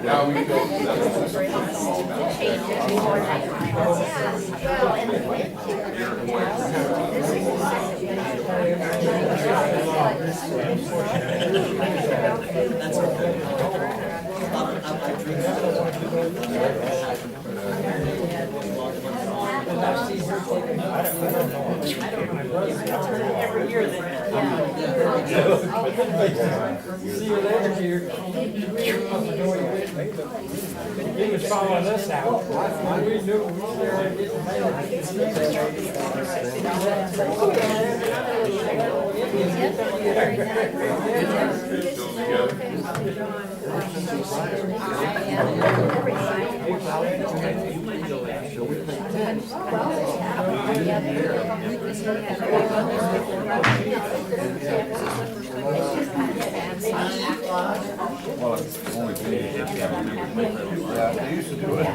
Now we go. Every year then. See you later, dear. He was following us out. We knew we were there Well, it's only been. Yeah, they used to do it.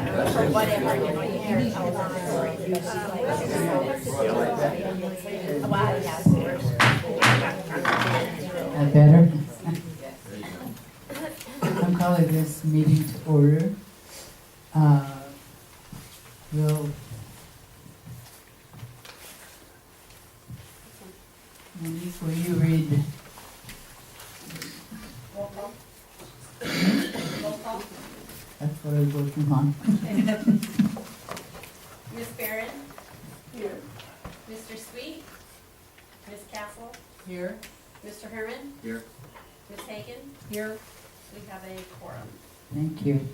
Better? I'm calling this meeting to order. Monique, will you read? That's what I was working on. Miss Barron? Here. Mr. Sweet? Miss Castle? Here. Mr. Herman? Here. Miss Hagan? Here. We have a quorum. Thank you.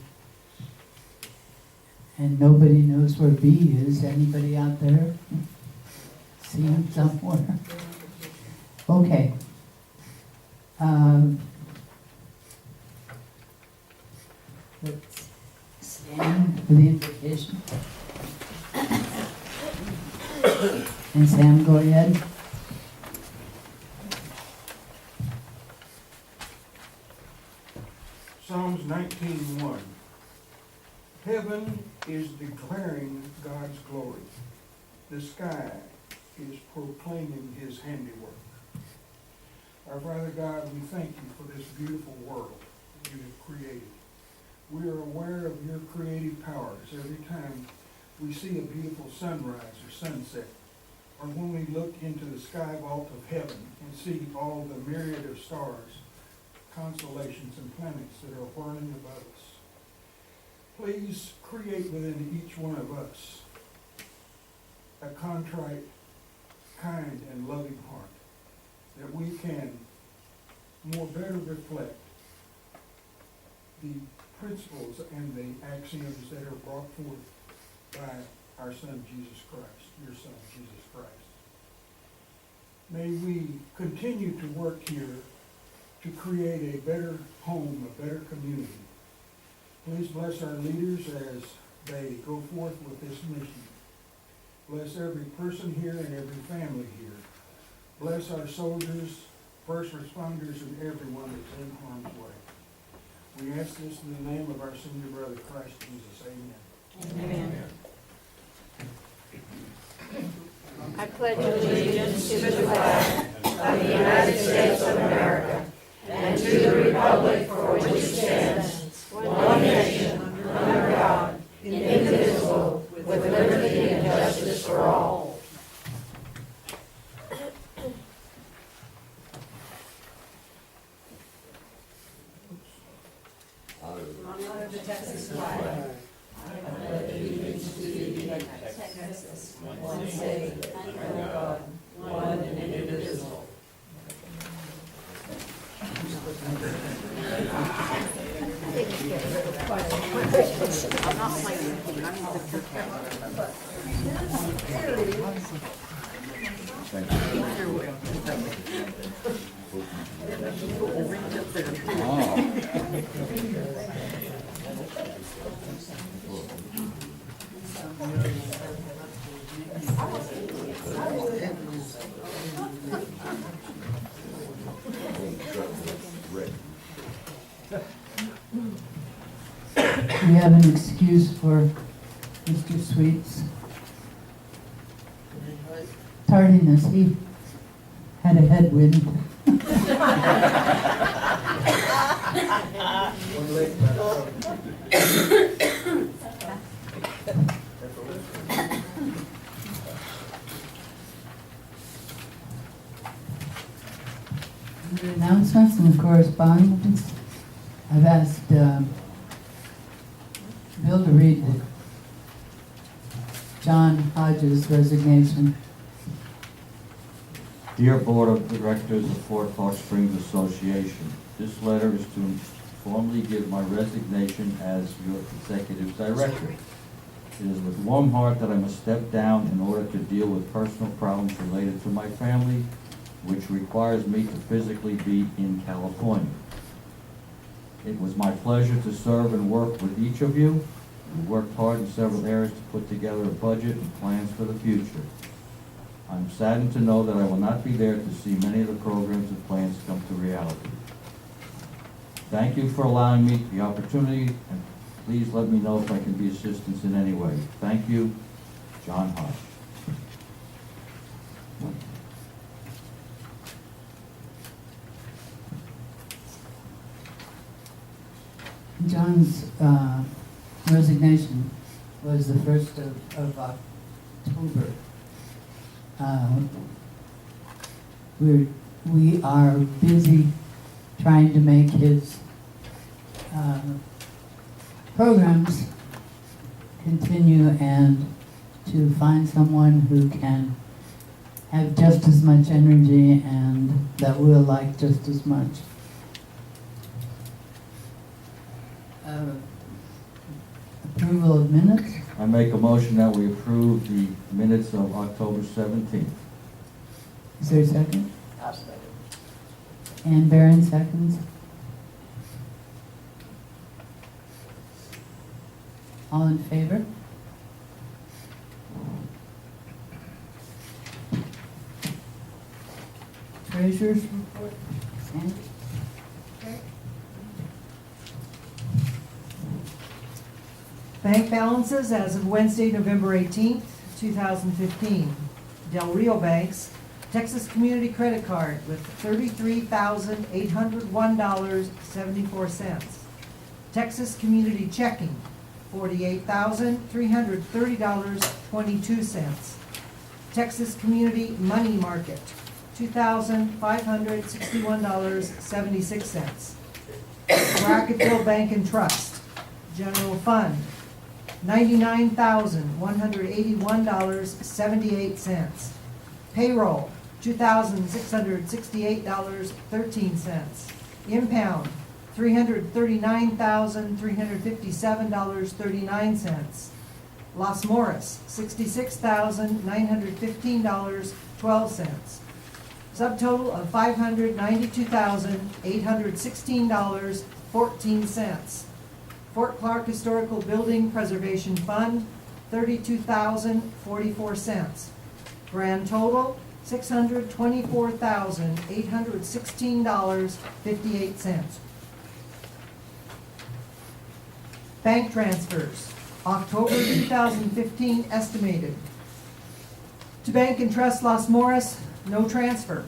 And nobody knows where B is. Anybody out there? See him somewhere? Okay. Let's stand for the invocation. And Sam, go ahead. Psalms 19:1. Heaven is declaring God's glory. The sky is proclaiming his handiwork. Our Father God, we thank you for this beautiful world that you have created. We are aware of your creative powers every time we see a beautiful sunrise or sunset, or when we look into the sky vault of heaven and see all the myriad of stars, constellations, and planets that are whirling above us. Please create within each one of us a contrite, kind, and loving heart, that we can more better reflect the principles and the axioms that are brought forth by our Son Jesus Christ, your Son Jesus Christ. May we continue to work here to create a better home, a better community. Please bless our leaders as they go forth with this mission. Bless every person here and every family here. Bless our soldiers, first responders, and everyone that's in harm's way. We ask this in the name of our senior brother, Christ Jesus. Amen. Amen. I pledge allegiance to the flag of the United States of America and to the republic for which it stands, one nation, under God, indivisible, with liberty and justice for all. Honor the Texas flag. I pledge allegiance to the United Texas, one state, under God, one and indivisible. Thank you. We have an excuse for Mr. Sweet's tardiness. He had a headwind. Under announcements and correspondence, I've asked Bill to read John Hodges' resignation. Dear Board of Directors of Fort Clark Springs Association, this letter is to formally give my resignation as your Executive Director. It is with warm heart that I must step down in order to deal with personal problems related to my family, which requires me to physically be in California. It was my pleasure to serve and work with each of you. We worked hard in several areas to put together a budget and plans for the future. I'm saddened to know that I will not be there to see many of the programs and plans come to reality. Thank you for allowing me the opportunity, and please let me know if I can be assistance in any way. Thank you, John Hodge. John's resignation was the 1st of October. We are busy trying to make his programs continue and to find someone who can have just as much energy and that we'll like just as much. Approval of minutes. I make a motion that we approve the minutes of October 17th. Is there a second? Ann Barron seconds. All in favor? Treasurer's report. Sandy? Bank balances as of Wednesday, November 18th, 2015. Del Rio Banks, Texas Community Credit Card with $33,801.74. Texas Community Checking, $48,330.22. Texas Community Money Market, $2,561.76. Brackettville Bank and Trust, General Fund, $99,181.78. Payroll, $2,668.13. Impound, $339,357.39. Las Morris, $66,915.12. Subtotal of $592,816.14. Fort Clark Historical Building Preservation Fund, $32,044. Grand total, $624,816.58. Bank transfers, October 2015 estimated. To Bank and Trust Las Morris, no transfer.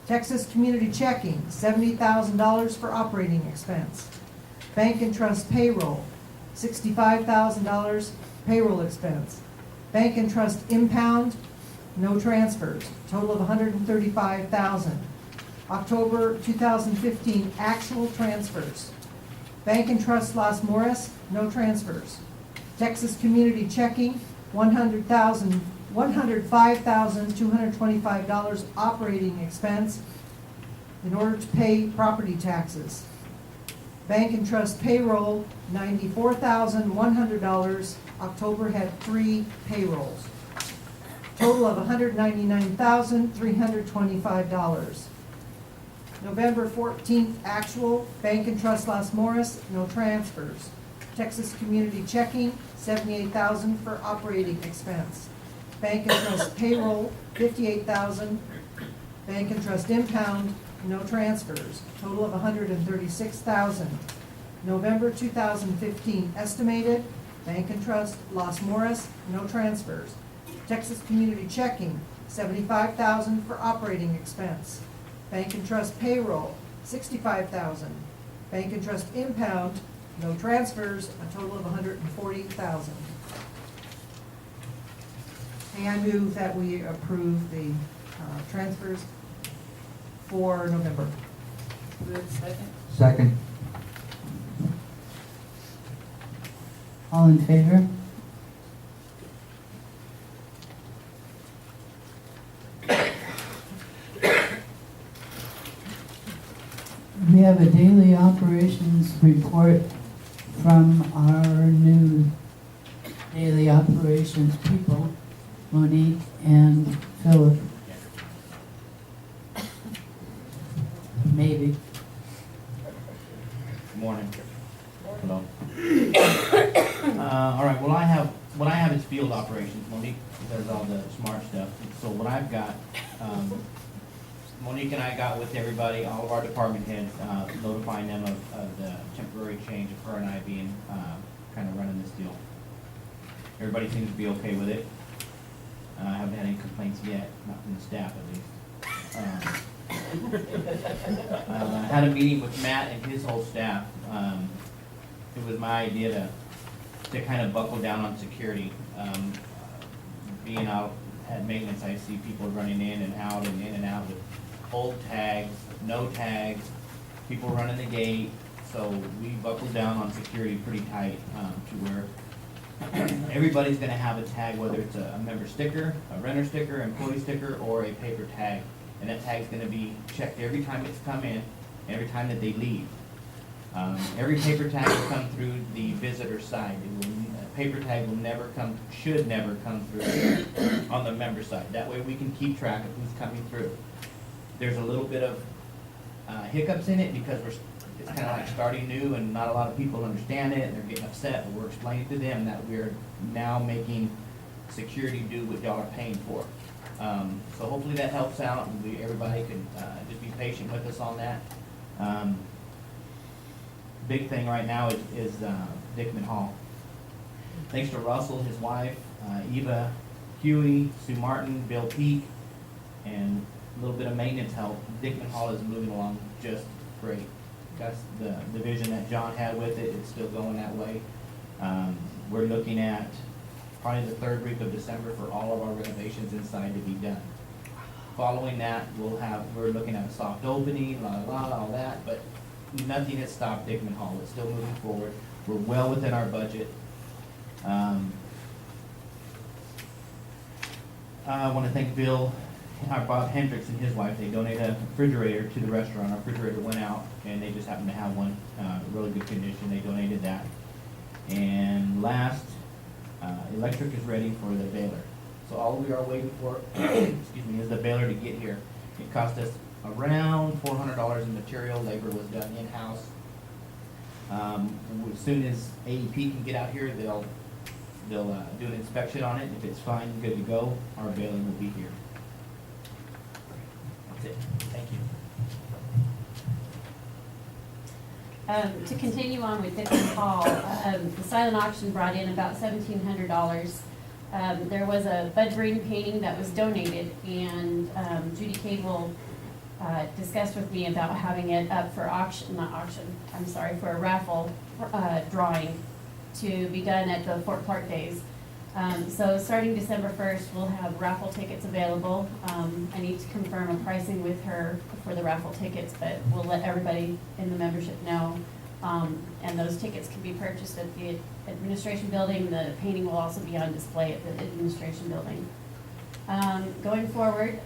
Texas Community Checking, $70,000 for operating expense. Bank and Trust payroll, $65,000 payroll expense. Bank and Trust impound, no transfers, total of $135,000. October 2015 actual transfers. Bank and Trust Las Morris, no transfers. Texas Community Checking, $105,225 operating expense in order to pay property taxes. Bank and Trust payroll, $94,100. October had 3 payrolls. Total of $199,325. November 14th, actual, Bank and Trust Las Morris, no transfers. Texas Community Checking, $78,000 for operating expense. Bank and Trust payroll, $58,000. Bank and Trust impound, no transfers, total of $136,000. November 2015 estimated, Bank and Trust Las Morris, no transfers. Texas Community Checking, $75,000 for operating expense. Bank and Trust payroll, $65,000. Bank and Trust impound, no transfers, a total of $140,000. And I move that we approve the transfers for November. Good, second. Second. All in favor? We have a daily operations report from our new daily operations people, Monique and Philip. Maybe. Good morning. Hello. All right, what I have is field operations. Monique does all the smart stuff. So what I've got, Monique and I got with everybody, all of our department heads, notifying them of the temporary change of her and I being, kind of running this deal. Everybody seems to be okay with it. I haven't had any complaints yet, not from the staff at least. I had a meeting with Matt and his whole staff. It was my idea to kind of buckle down on security. Being out at maintenance, I see people running in and out with old tags, no tags, people running the gate. So we buckled down on security pretty tight to where everybody's gonna have a tag, whether it's a member sticker, a renter sticker, employee sticker, or a paper tag. And that tag's gonna be checked every time it's come in, every time that they leave. Every paper tag will come through the visitor side. A paper tag will never come, should never come through on the member side. That way we can keep track of who's coming through. There's a little bit of hiccups in it because it's kind of like starting new and not a lot of people understand it and they're getting upset, but we're explaining to them that we're now making security do what y'all are paying for. So hopefully that helps out and everybody can just be patient with us on that. Big thing right now is Dickman Hall. Thanks to Russell, his wife, Eva Huey, Sue Martin, Bill Peak, and a little bit of maintenance help, Dickman Hall is moving along just great. That's the vision that John had with it. It's still going that way. We're looking at probably the third week of December for all of our renovations inside to be done. Following that, we're looking at a soft opening, all that, but nothing has stopped Dickman Hall. It's still moving forward. We're well within our budget. I want to thank Bob Hendricks and his wife. They donated a refrigerator to the restaurant. Our refrigerator went out and they just happened to have one, really good condition. They donated that. And last, electric is ready for the baler. So all we are waiting for, excuse me, is the baler to get here. It cost us around $400 in material. Labor was done in-house. As soon as AEP can get out here, they'll do an inspection on it. If it's fine, good to go, our baler will be here. That's it. Thank you. To continue on with Dickman Hall, the silent auction brought in about $1,700. There was a Bud Green painting that was donated, and Judy Cable discussed with me about having it up for for a raffle drawing to be done at the Fort Clark Days. So starting December 1st, we'll have raffle tickets available. I need to confirm a pricing with her for the raffle tickets, but we'll let everybody in the membership know. And those tickets can be purchased at the administration building. The painting will also be on display at the administration building. Going forward,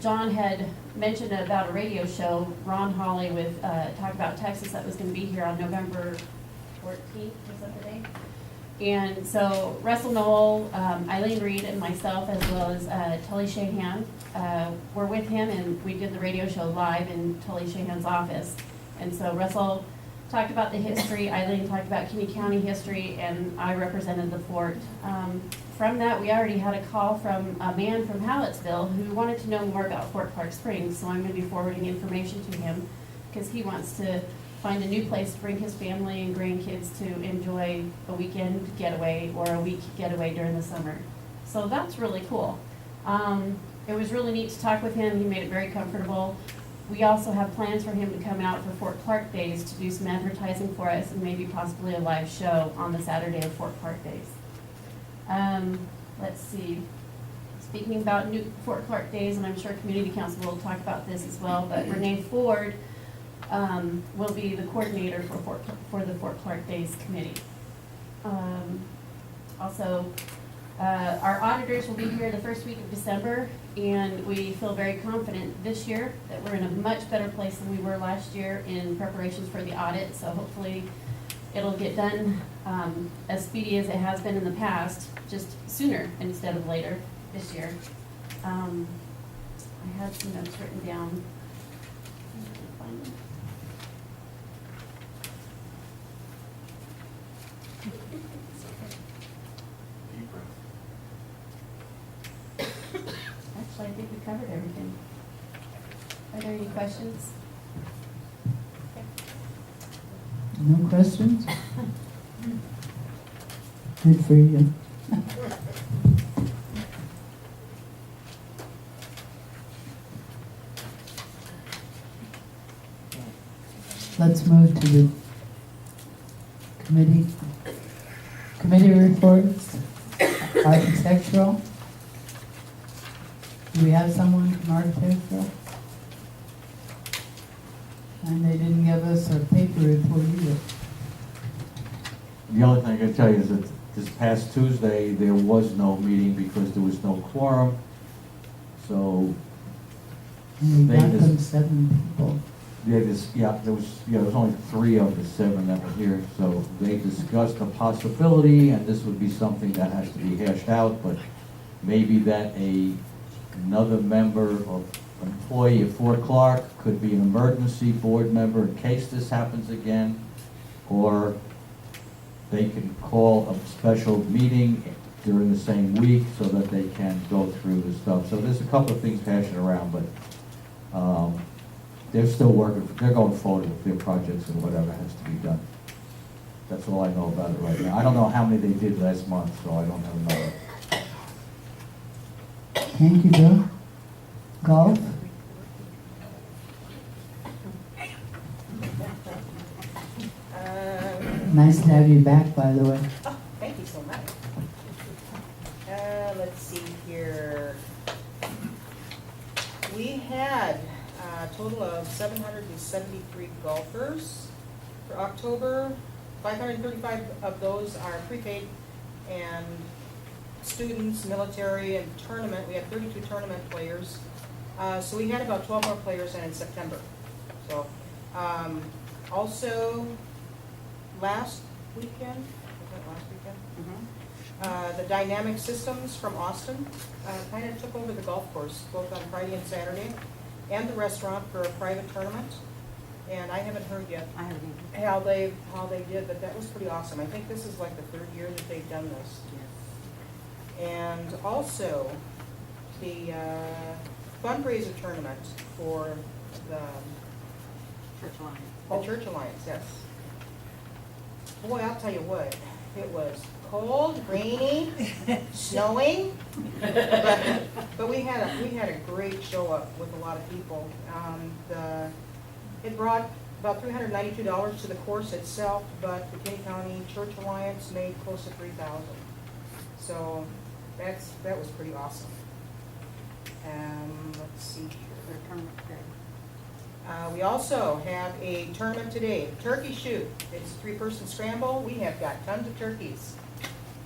John had mentioned about a radio show, Ron Hawley with Talk About Texas, that was going to be here on November 14th, is that the day? And so Russell Knoll, Eileen Reed, and myself, as well as Tully Shahan, were with him, and we did the radio show live in Tully Shahan's office. And so Russell talked about the history, Eileen talked about Kinney County history, and I represented the fort. From that, we already had a call from a man from Hallettsville who wanted to know more about Fort Clark Springs, so I'm going to be forwarding information to him because he wants to find a new place to bring his family and grandkids to enjoy a weekend getaway or a week getaway during the summer. So that's really cool. It was really neat to talk with him. He made it very comfortable. We also have plans for him to come out for Fort Clark Days to do some advertising for us and maybe possibly a live show on the Saturday of Fort Clark Days. Let's see. Speaking about new Fort Clark Days, and I'm sure Community Council will talk about this as well, but Renee Ford will be the coordinator for the Fort Clark Days Committee. Also, our auditors will be here the first week of December, and we feel very confident this year that we're in a much better place than we were last year in preparations for the audit, so hopefully it'll get done as speedy as it has been in the past, just sooner instead of later this year. I had some notes written down. Find them. Deep breath. Actually, I think we covered everything. Are there any questions? No questions? Good for you. Let's move to the committee reports, architectural. Do we have someone from architectural? And they didn't give us a paper report either. The only thing I can tell you is that this past Tuesday, there was no meeting because there was no quorum. So, And we They got just- them 7 people. there was only 3 of the 7 that were here. So they discussed the possibility, and this would be something that has to be hashed out, but maybe that another member or employee of Fort Clark could be an emergency board member in case this happens again, or they can call a special meeting during the same week so that they can go through the stuff. So there's a couple of things hashing around, but they're still working, they're going forward with their projects and whatever has to be done. That's all I know about it right now. I don't know how many they did last month, so I don't have a number. Thank you, Bill. Golf? Nice to have you back, by the way. Oh, thank you so much. Let's see here. We had a total of 773 golfers for October. 535 of those are prepaid and students, military, and tournament. We had 32 tournament players. So we had about 12 more players in September. So, also, last weekend, was that last weekend? The Dynamic Systems from Austin kind of took over the golf course, both on Friday and Saturday, and the restaurant for a private tournament. And I haven't heard yet how they did, but that was pretty awesome. I think this is like the 3rd year that they've done this. And also, the fundraiser tournament for the Church Alliance, yes. Boy, I'll tell you what, it was cold, rainy, snowing, but we had a great show up with a lot of people. It brought about $392 to the course itself, but the Kinney County Church Alliance made close to $3,000. So that was pretty awesome. Let's see here. We also have a tournament today, turkey shoot. It's a 3-person scramble. We have got tons of turkeys.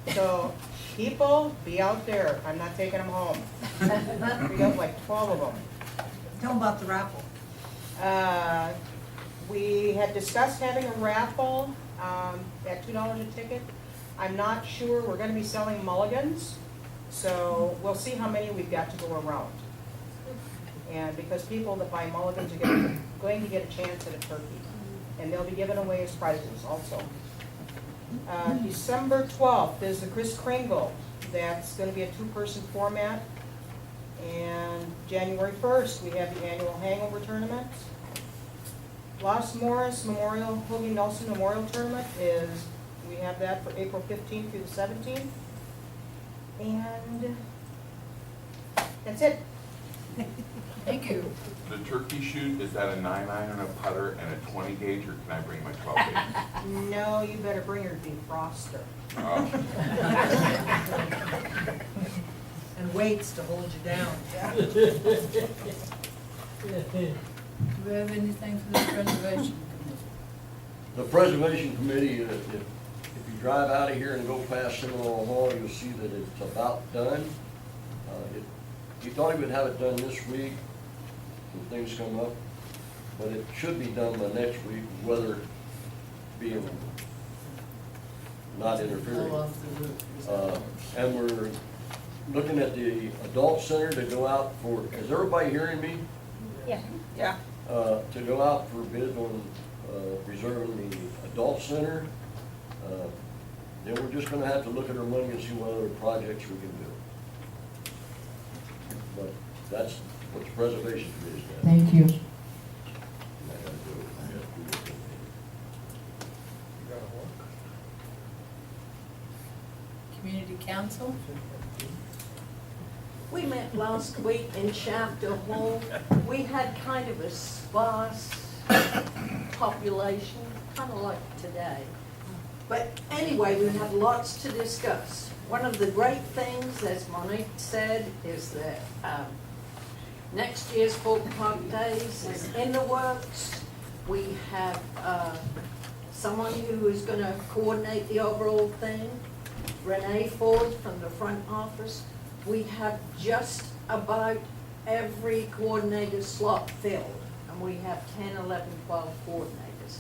So people, be out there. I'm not taking them home. We got like 12 of them. Tell them about the raffle. We had discussed having a raffle at $2 a ticket. I'm not sure, we're gonna be selling mulligans, so we'll see how many we've got to go around. And because people that buy mulligans are going to get a chance at a turkey, and they'll be given away as prizes also. December 12th is the Kris Kringle. That's gonna be a 2-person format. And January 1st, we have the annual hangover tournament. Los Morris Memorial, Hoagie Nelson Memorial Tournament we have that for April 15th through the 17th. And that's it. Thank you. The turkey shoot, is that a 9-iron and a putter and a 20 gauge, or can I bring my 12 gauge? No, you better bring your defroster. Oh. And weights to hold you down. Do we have anything for the preservation committee? The Preservation Committee, if you drive out of here and go past Seminole Hall, you'll see that it's about done. He thought he would have it done this week, when things come up, but it should be done by next week, weather being not interfering. Blow off the roof. And we're looking at the adult center to go out for, is everybody hearing me? Yeah. Yeah. To go out for bid on reserving the adult center. Then we're just gonna have to look at our money and see what other projects we can do. But that's what the preservation committee is doing. Thank you. Community council? We met last week in Shafter Hall. We had kind of a sparse population, kind of like today. But anyway, we had lots to discuss. One of the great things, as Monique said, is that next year's Folk Park Days is in the works. We have someone who is going to coordinate the overall thing, Renee Ford from the front office. We have just about every coordinator slot filled, and we have 10, 11, 12 coordinators.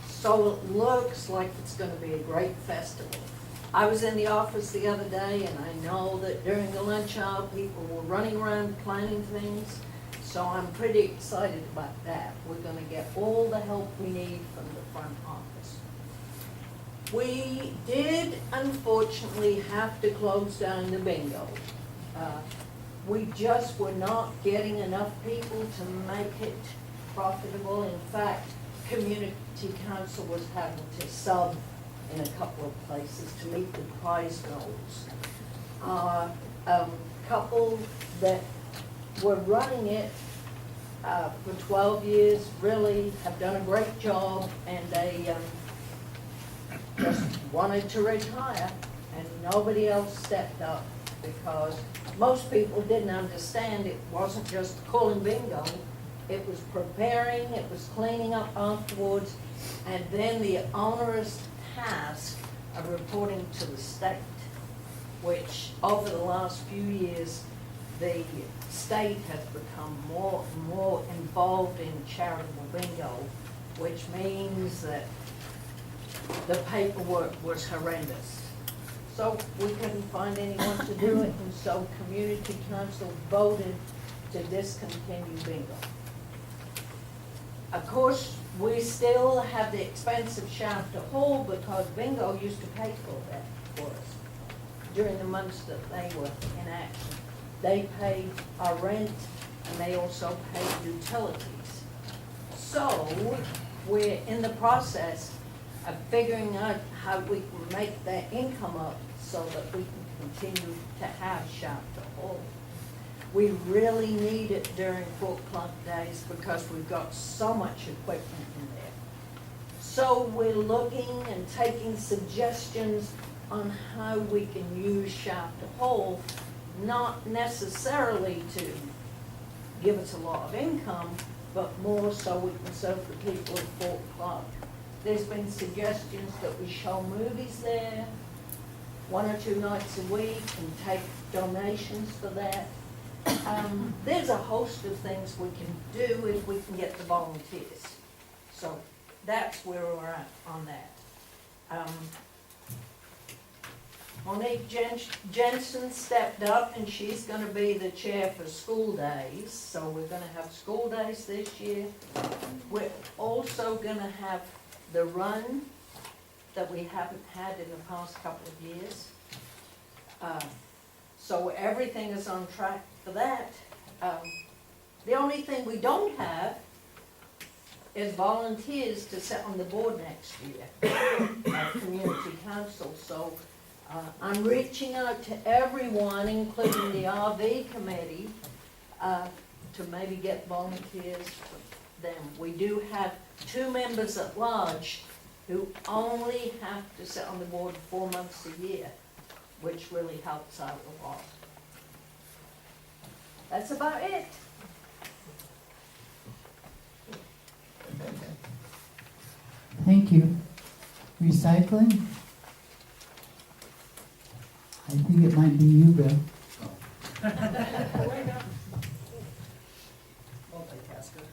So it looks like it's going to be a great festival. I was in the office the other day, and I know that during the lunch hour, people were running around planning things, so I'm pretty excited about that. We're going to get all the help we need from the front office. We did unfortunately have to close down the bingo. We just were not getting enough people to make it profitable. In fact, community council was having to sub in a couple of places to meet the prize goals. Couple that were running it for 12 years really have done a great job, and they just wanted to retire, and nobody else stepped up because most people didn't understand it wasn't just calling bingo, it was preparing, it was cleaning up afterwards, and then the onerous task of reporting to the state, which over the last few years, the state has become more and more involved in charitable bingo, which means that the paperwork was horrendous. So we couldn't find anyone to do it, and so community council voted to discontinue bingo. Of course, we still have the expense of Shafter Hall because bingo used to pay for that for us during the months that they were in action. They paid our rent, and they also paid utilities. So we're in the process of figuring out how we can make that income up so that we can continue to have Shafter Hall. We really need it during Folk Park Days because we've got so much equipment in there. So we're looking and taking suggestions on how we can use Shafter Hall, not necessarily to give us a lot of income, but more so we can serve the people of Folk Park. There's been suggestions that we show movies there 1 or 2 nights a week and take donations for that. There's a host of things we can do if we can get the volunteers. So that's where we're at on that. Monique Jensen stepped up and she's gonna be the chair for school days, so we're gonna have school days this year. We're also gonna have the run that we haven't had in the past couple of years. So everything is on track for that. The only thing we don't have is volunteers to sit on the board next year, at community council, so I'm reaching out to everyone, including the RV committee, to maybe get volunteers for them. We do have 2 members at large who only have to sit on the board 4 months a year, which really helps out a lot. That's about it. Thank you. Recycling? I think it might be you, Bill. Multitasker.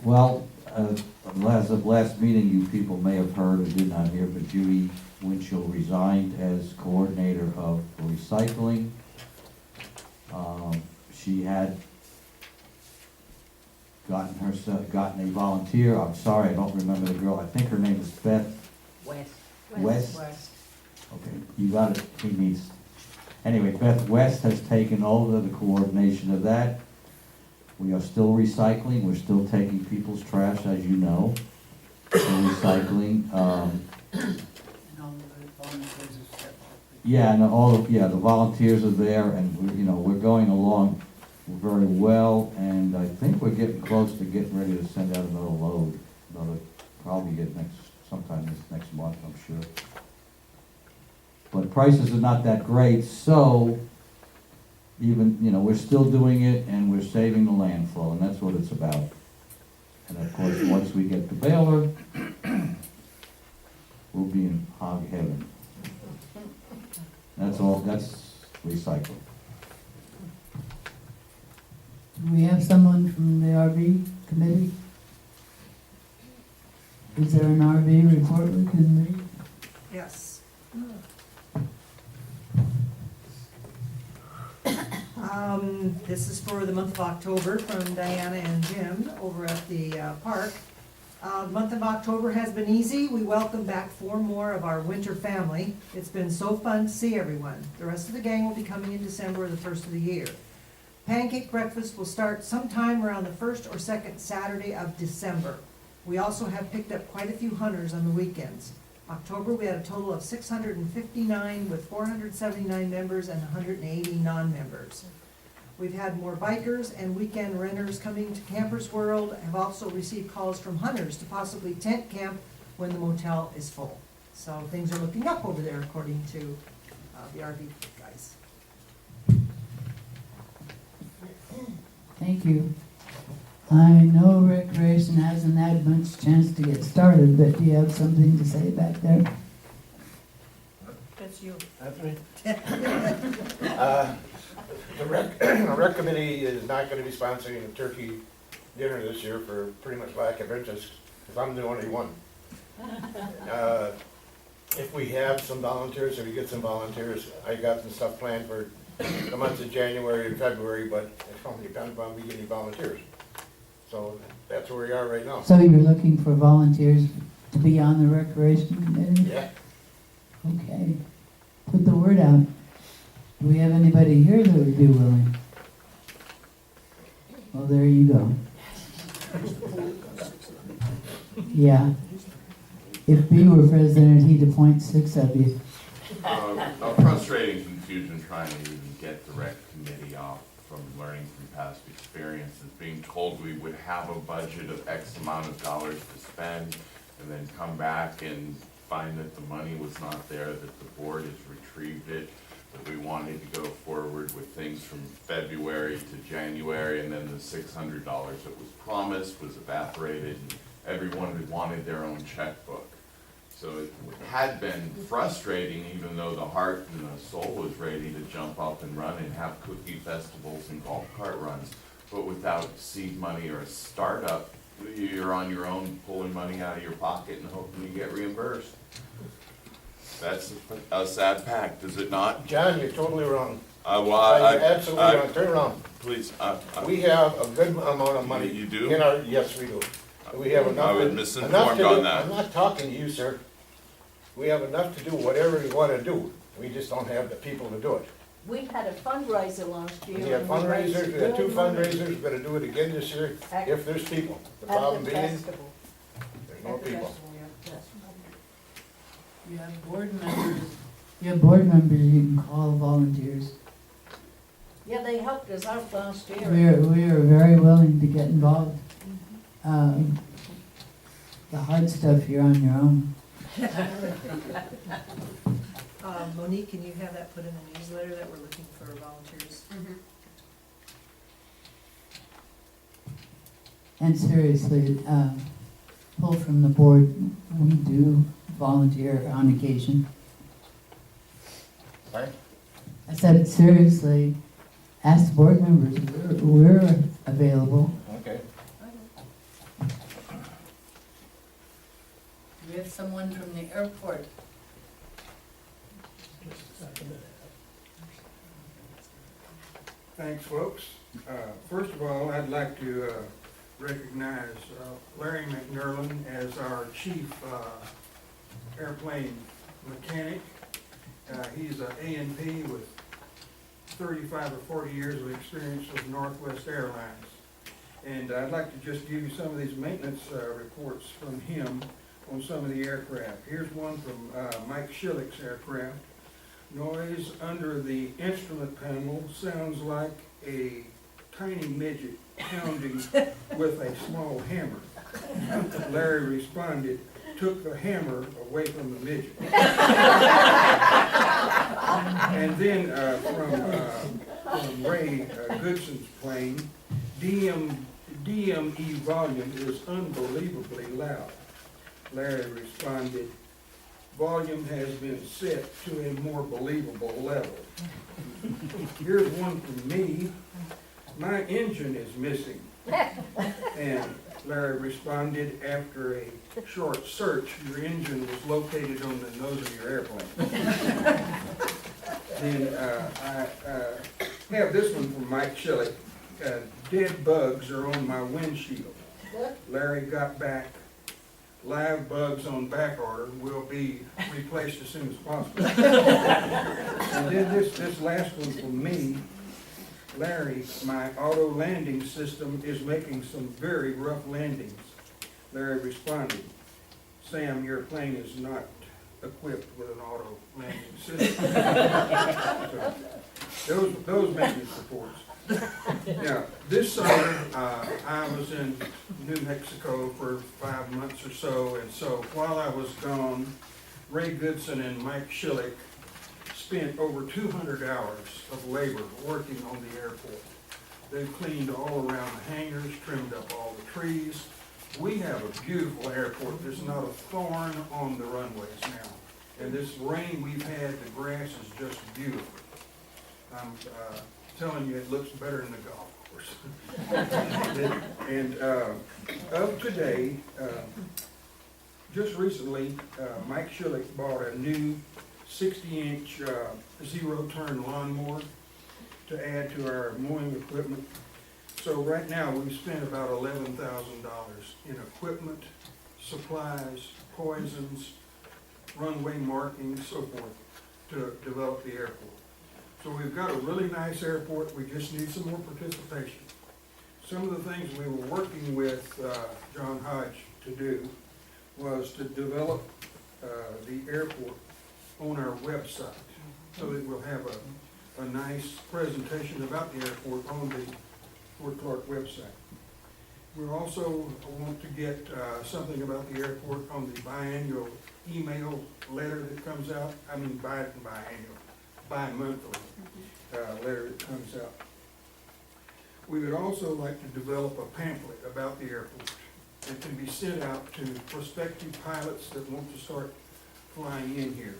Well, as of last meeting, you people may have heard or did not hear, but Judy Winchell resigned as coordinator of recycling. She had gotten a volunteer. I'm sorry, I don't remember the girl. I think her name is Beth West. Okay, you got it. He needs. Anyway, Beth West has taken over the coordination of that. We are still recycling. We're still taking people's trash, as you know. Still recycling. Yeah, and the volunteers are there, and we're going along very well, and I think we're getting close to getting ready to send out another load. Probably sometime next month, I'm sure. But prices are not that great, so even, we're still doing it, and we're saving the landfill, and that's what it's about. And of course, once we get the baler, we'll be in hog heaven. That's all, that's recycling. Do we have someone from the RV committee? Is there an RV report we can read? Yes. This is for the month of October from Diana and Jim over at the park. The month of October has been easy. We welcome back 4 more of our winter family. It's been so fun to see everyone. The rest of the gang will be coming in December, the first of the year. Pancake breakfast will start sometime around the first or second Saturday of December. We also have picked up quite a few hunters on the weekends. October, we had a total of 659 with 479 members and 180 non-members. We've had more bikers and weekend renters coming to Campers World, have also received calls from hunters to possibly tent camp when the motel is full. So things are looking up over there according to the RV guys. Thank you. I know recreation hasn't had much chance to get started, but do you have something to say back there? That's you. That's me. The rec committee is not gonna be sponsoring a turkey dinner this year for pretty much lack of interest, because I'm the only one. If we have some volunteers, if we get some volunteers, I got some stuff planned for the months of January and February, but it's only depends upon me getting volunteers. So that's where we are right now. So you're looking for volunteers to be on the recreation committee? Yeah. Okay. Put the word out. Do we have anybody here that would be willing? Well, there you go. Yeah. If B were president, he'd appoint 6 of you. A frustrating confusion trying to even get the rec committee off from learning from past experiences, being told we would have a budget of X amount of dollars to spend, and then come back and find that the money was not there, that the board has retrieved it, that we wanted to go forward with things from February to January, and then the $600 that was promised was evaporated, and everyone had wanted their own checkbook. So it had been frustrating, even though the heart and the soul was ready to jump up and run and have cookie festivals and golf cart runs. But without seed money or a startup, you're on your own pulling money out of your pocket and hoping you get reimbursed. That's a sad fact, is it not? John, you're totally wrong. Well, You're absolutely wrong. Turn around. Please, We have a good amount of money. You do? In our, yes, we do. We have enough. I was enough misinformed to do- on that. I'm not talking to you, sir. We have enough to do whatever we wanna do. We just don't have the people to do it. We had a fundraiser last year. We have and we raised fundraisers, we had two good money fundraisers, we're gonna do it again this year, if there's people. The problem At the being, festival. there's no At the people. festival, yeah. You have board members you can call volunteers. Yeah, they helped us out last year. We are very willing to get involved. The hard stuff, you're on your own. Monique, can you have that put in the newsletter that we're looking for volunteers? And seriously, pull from the board, we do volunteer on occasion. Sorry? I said it seriously, ask board members, we're available. Okay. We have someone from the airport. Thanks, folks. First of all, I'd like to recognize Larry McNerlin as our chief airplane mechanic. He's a A&P with 35 or 40 years of experience with Northwest Airlines. And I'd like to just give you some of these maintenance reports from him on some of the aircraft. Here's one from Mike Schillick's aircraft. Noise under the instrument panel sounds like a tiny midget pounding with a small hammer. Larry responded, took the hammer away from the midget. And then from Ray Goodson's plane, DME volume is unbelievably loud. Larry responded, volume has been set to a more believable level. Here's one from me. My engine is missing. And Larry responded, after a short search, your engine was located on the nose of your airplane. Then I have this one from Mike Schillick. Dead bugs are on my windshield. Larry got back. Live bugs on back order will be replaced as soon as possible. And then this last one from me. Larry, my auto landing system is making some very rough landings. Larry responded, Sam, your plane is not equipped with an auto landing system. So, those maintenance reports. Now, this summer, I was in New Mexico for 5 months or so, and so while I was gone, Ray Goodson and Mike Schillick spent over 200 hours of labor working on the airport. They've cleaned all around the hangars, trimmed up all the trees. We have a beautiful airport. There's not a thorn on the runways now. And this rain we've had, the grass is just beautiful. I'm telling you, it looks better than the golf course. And of today, just recently, Mike Schillick bought a new 60-inch zero-turn lawnmower to add to our mowing equipment. So right now, we've spent about $11,000 in equipment, supplies, poisons, runway markings, so forth, to develop the airport. So we've got a really nice airport, we just need some more participation. Some of the things we were working with John Hodge to do was to develop the airport on our website, so that we'll have a nice presentation about the airport on the Fort Clark website. We also want to get something about the airport on the biannual email letter that comes out, bi-monthly letter that comes out. We would also like to develop a pamphlet about the airport that can be sent out to prospective pilots that want to start flying in here.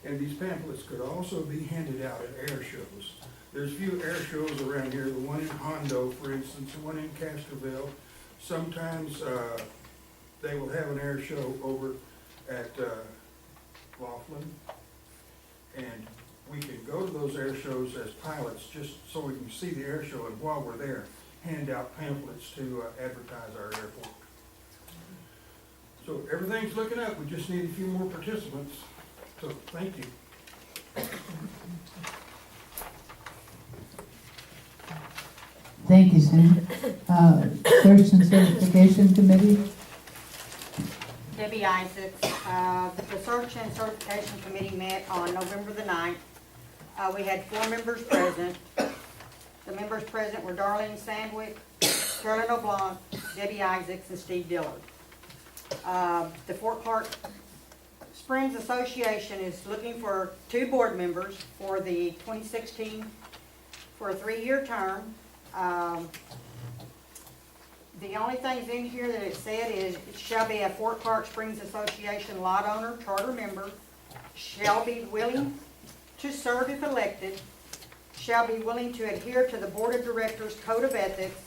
And these pamphlets could also be handed out at air shows. There's a few air shows around here, the one in Hondo, for instance, the one in Castroville. Sometimes they will have an air show over at Laughlin. And we can go to those air shows as pilots, just so we can see the air show, and while we're there, hand out pamphlets to advertise our airport. So everything's looking up, we just need a few more participants, so thank you. Thank you, Sam. Search and Certification Committee, Debbie Isaacs, the Search and Certification Committee met on November the 9th. We had 4 members present. The members present were Darlene Sandwick, Carolyn LeBlanc, Debbie Isaacs, and Steve Dillard. The Fort Clark Springs Association is looking for 2 board members for the 2016, for a 3-year term. The only things in here that it said is, it shall be a Fort Clark Springs Association lot owner, charter member, shall be willing to serve if elected, shall be willing to adhere to the Board of Directors Code of Ethics,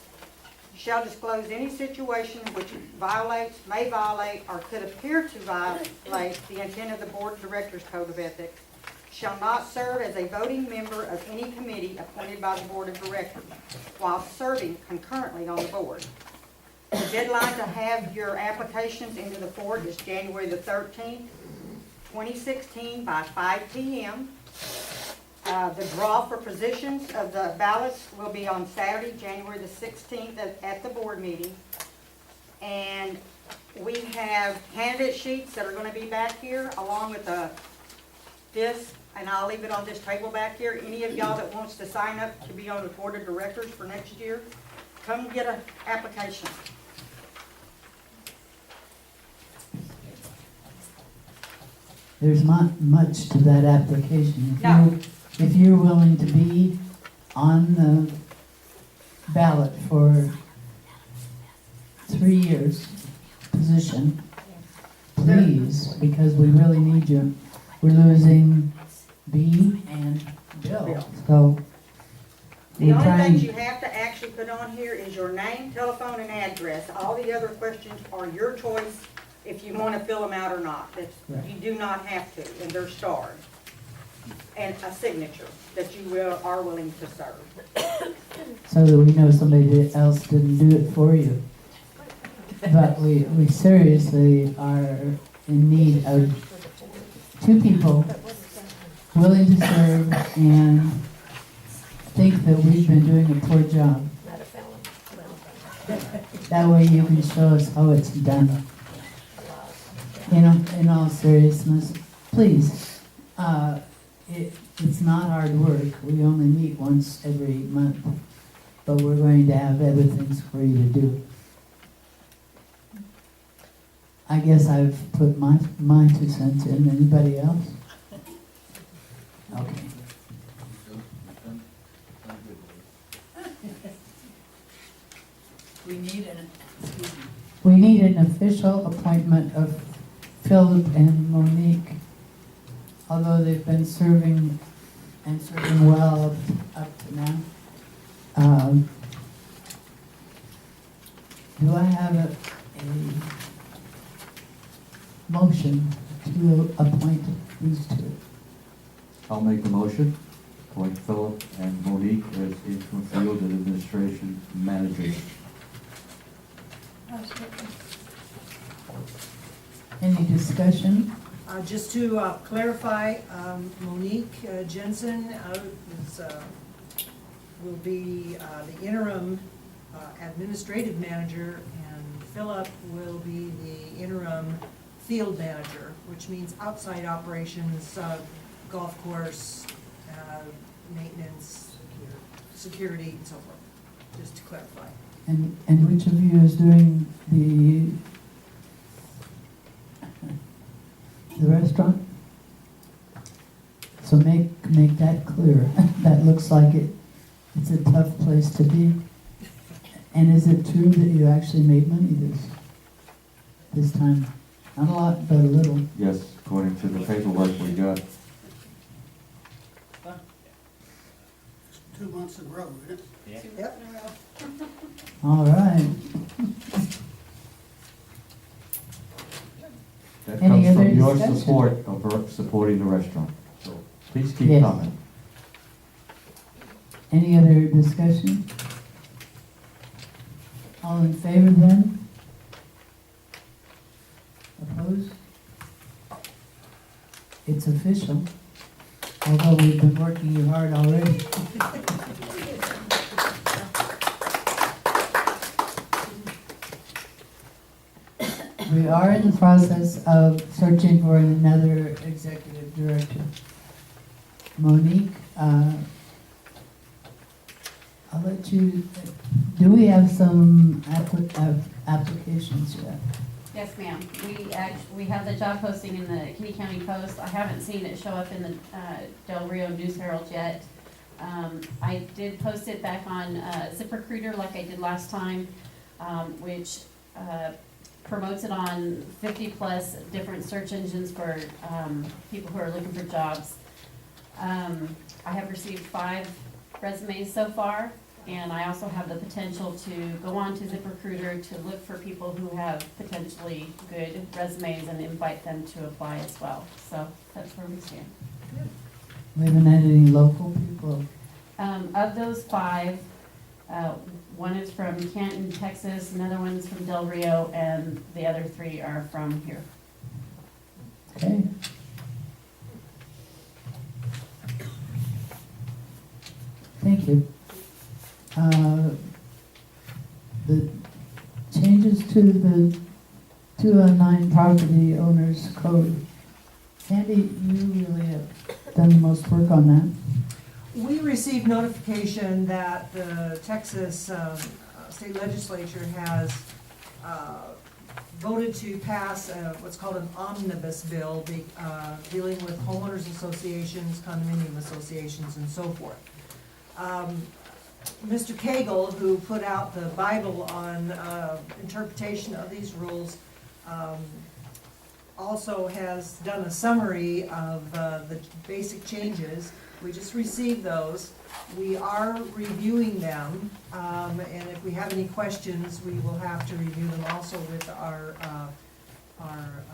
shall disclose any situation which violates, may violate, or could appear to violate the intent of the Board of Directors Code of Ethics, shall not serve as a voting member of any committee appointed by the Board of Directors while serving concurrently on the board. The deadline to have your applications into the board is January the 13th, 2016 by 5 p.m. The draw for positions of the ballots will be on Saturday, January the 16th at the board meeting. And we have candidate sheets that are going to be back here along with this, and I'll leave it on this table back here. Any of y'all that wants to sign up to be on the board of directors for next year, come get an application. there's not much to that application. No. If you're willing to be on the ballot for 3 years position, please, because we really need you. We're losing B and Bill, so The we're only trying. things you have to actually put on here is your name, telephone, and address. All the other questions are your choice if you want to fill them out or not. Right. You do not have to, and they're starred. And a signature that you are willing to serve. So that we know somebody else didn't do it for you. But we seriously are in need of 2 people willing to serve and think that we've been doing a poor job. That way you can show us how it's done. You know, in all seriousness, please, it's not hard work. We only meet once every month, but we're going to have other things for you to do. I guess I've put my 2 cents in. Anybody else? Okay. We need an official appointment of Philip and Monique, although they've been serving and serving well up to now. Do I have a motion to appoint these 2? I'll make the motion. Appoint Philip and Monique as interim field and administration managers. Any discussion? Just to clarify, Monique Jensen will be the interim administrative manager, and Philip will be the interim field manager, which means outside operations, golf course, maintenance, security, and so forth, just to clarify. And which of you is doing the restaurant? So make that clear. That looks like it's a tough place to be. And is it true that you actually made money this time? Not a lot, but a little. Yes, according to the paperwork we got. 2 months in a row, isn't it? Yeah. Yep. All right. That Any comes from other your discussion? support of supporting the restaurant. So please keep Yes. coming. Any other discussion? All in favor then? Opposed? It's official, although we've been working you hard already. We are in the process of searching for another executive director. Monique, I'll let you, do we have some applications yet? Yes, ma'am. We have the job posting in the Kinney County Post. I haven't seen it show up in the Del Rio News Herald yet. I did post it back on ZipRecruiter like I did last time, which promotes it on 50-plus different search engines for people who are looking for jobs. I have received 5 resumes so far, and I also have the potential to go on to ZipRecruiter to look for people who have potentially good resumes and invite them to apply as well. So that's where we stand. We haven't had any local people. Of those 5, one is from Canton, Texas, another one's from Del Rio, and the other 3 are from here. Okay. Thank you. The changes to the 209 property owners code. Sandy, you really have done the most work on that. We received notification that the Texas state legislature has voted to pass what's called an omnibus bill dealing with homeowners associations, condominium associations, and so forth. Mr. Cagle, who put out the Bible on interpretation of these rules, also has done a summary of the basic changes. We just received those. We are reviewing them, and if we have any questions, we will have to review them also with our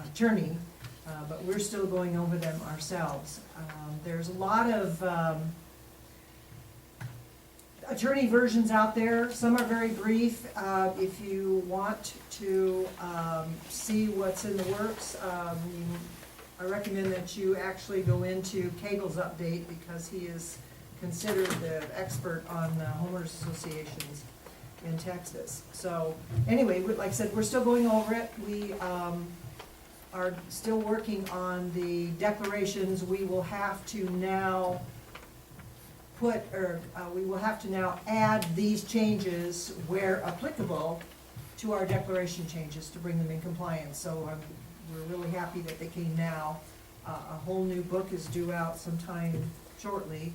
attorney, but we're still going over them ourselves. There's a lot of attorney versions out there. Some are very brief. If you want to see what's in the works, I recommend that you actually go into Cagle's update because he is considered the expert on homeowners associations in Texas. So anyway, like I said, we're still going over it. We are still working on the declarations. We will have to now add these changes where applicable to our declaration changes to bring them in compliance. So we're really happy that they came now. A whole new book is due out sometime shortly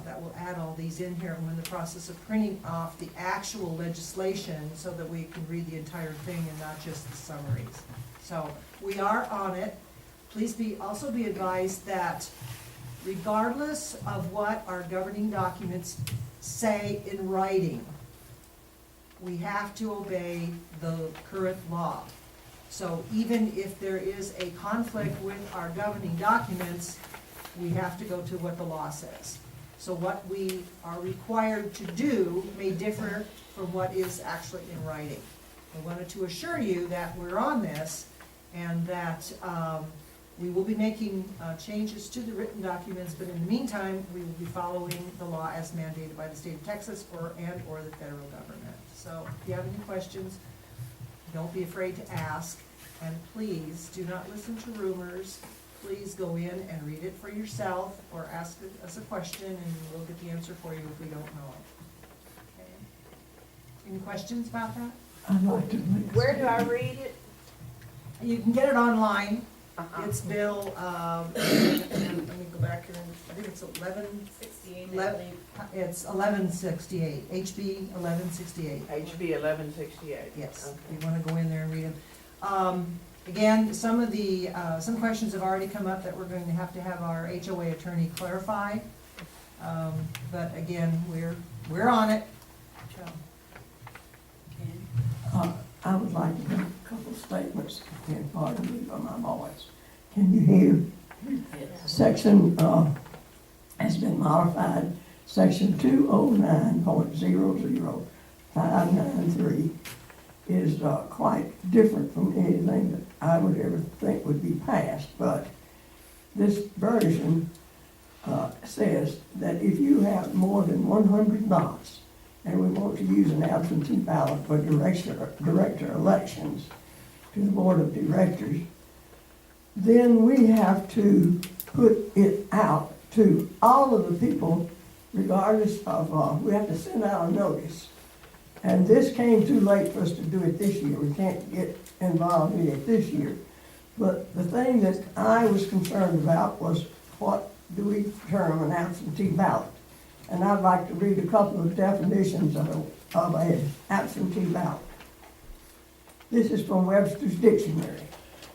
that will add all these in here. I'm in the process of printing off the actual legislation so that we can read the entire thing and not just the summaries. So we are on it. Please also be advised that regardless of what our governing documents say in writing, we have to obey the current law. So even if there is a conflict with our governing documents, we have to go to what the law says. So what we are required to do may differ from what is actually in writing. I wanted to assure you that we're on this and that we will be making changes to the written documents, but in the meantime, we will be following the law as mandated by the state of Texas or the federal government. So if you have any questions, don't be afraid to ask, and please do not listen to rumors. Please go in and read it for yourself or ask us a question and we'll get the answer for you if we don't know it. Okay. Any questions about that? I'd like to make a Where do I read it? You can get it online. Uh-huh. It's bill, let me go back here, I think it's 68, I Eleven- believe. it's 1168, HB 1168. HB 1168. Yes, Okay. you wanna go in there and read them. Again, some questions have already come up that we're going to have our HOA attorney clarify. But again, we're on it. I would like to make a couple of statements, and pardon me for my voice. Can you hear? Section, has been modified. Section 209.00593 is quite different from anything that I would ever think would be passed. But this version says that if you have more than 100 lots, and we want to use an absentee ballot for director elections to the board of directors, then we have to put it out to all of the people, regardless of, we have to send out a notice. And this came too late for us to do it this year. We can't get involved in it this year. But the thing that I was concerned about was, what do we term an absentee ballot? And I'd like to read a couple of definitions of an absentee ballot. This is from Webster's Dictionary.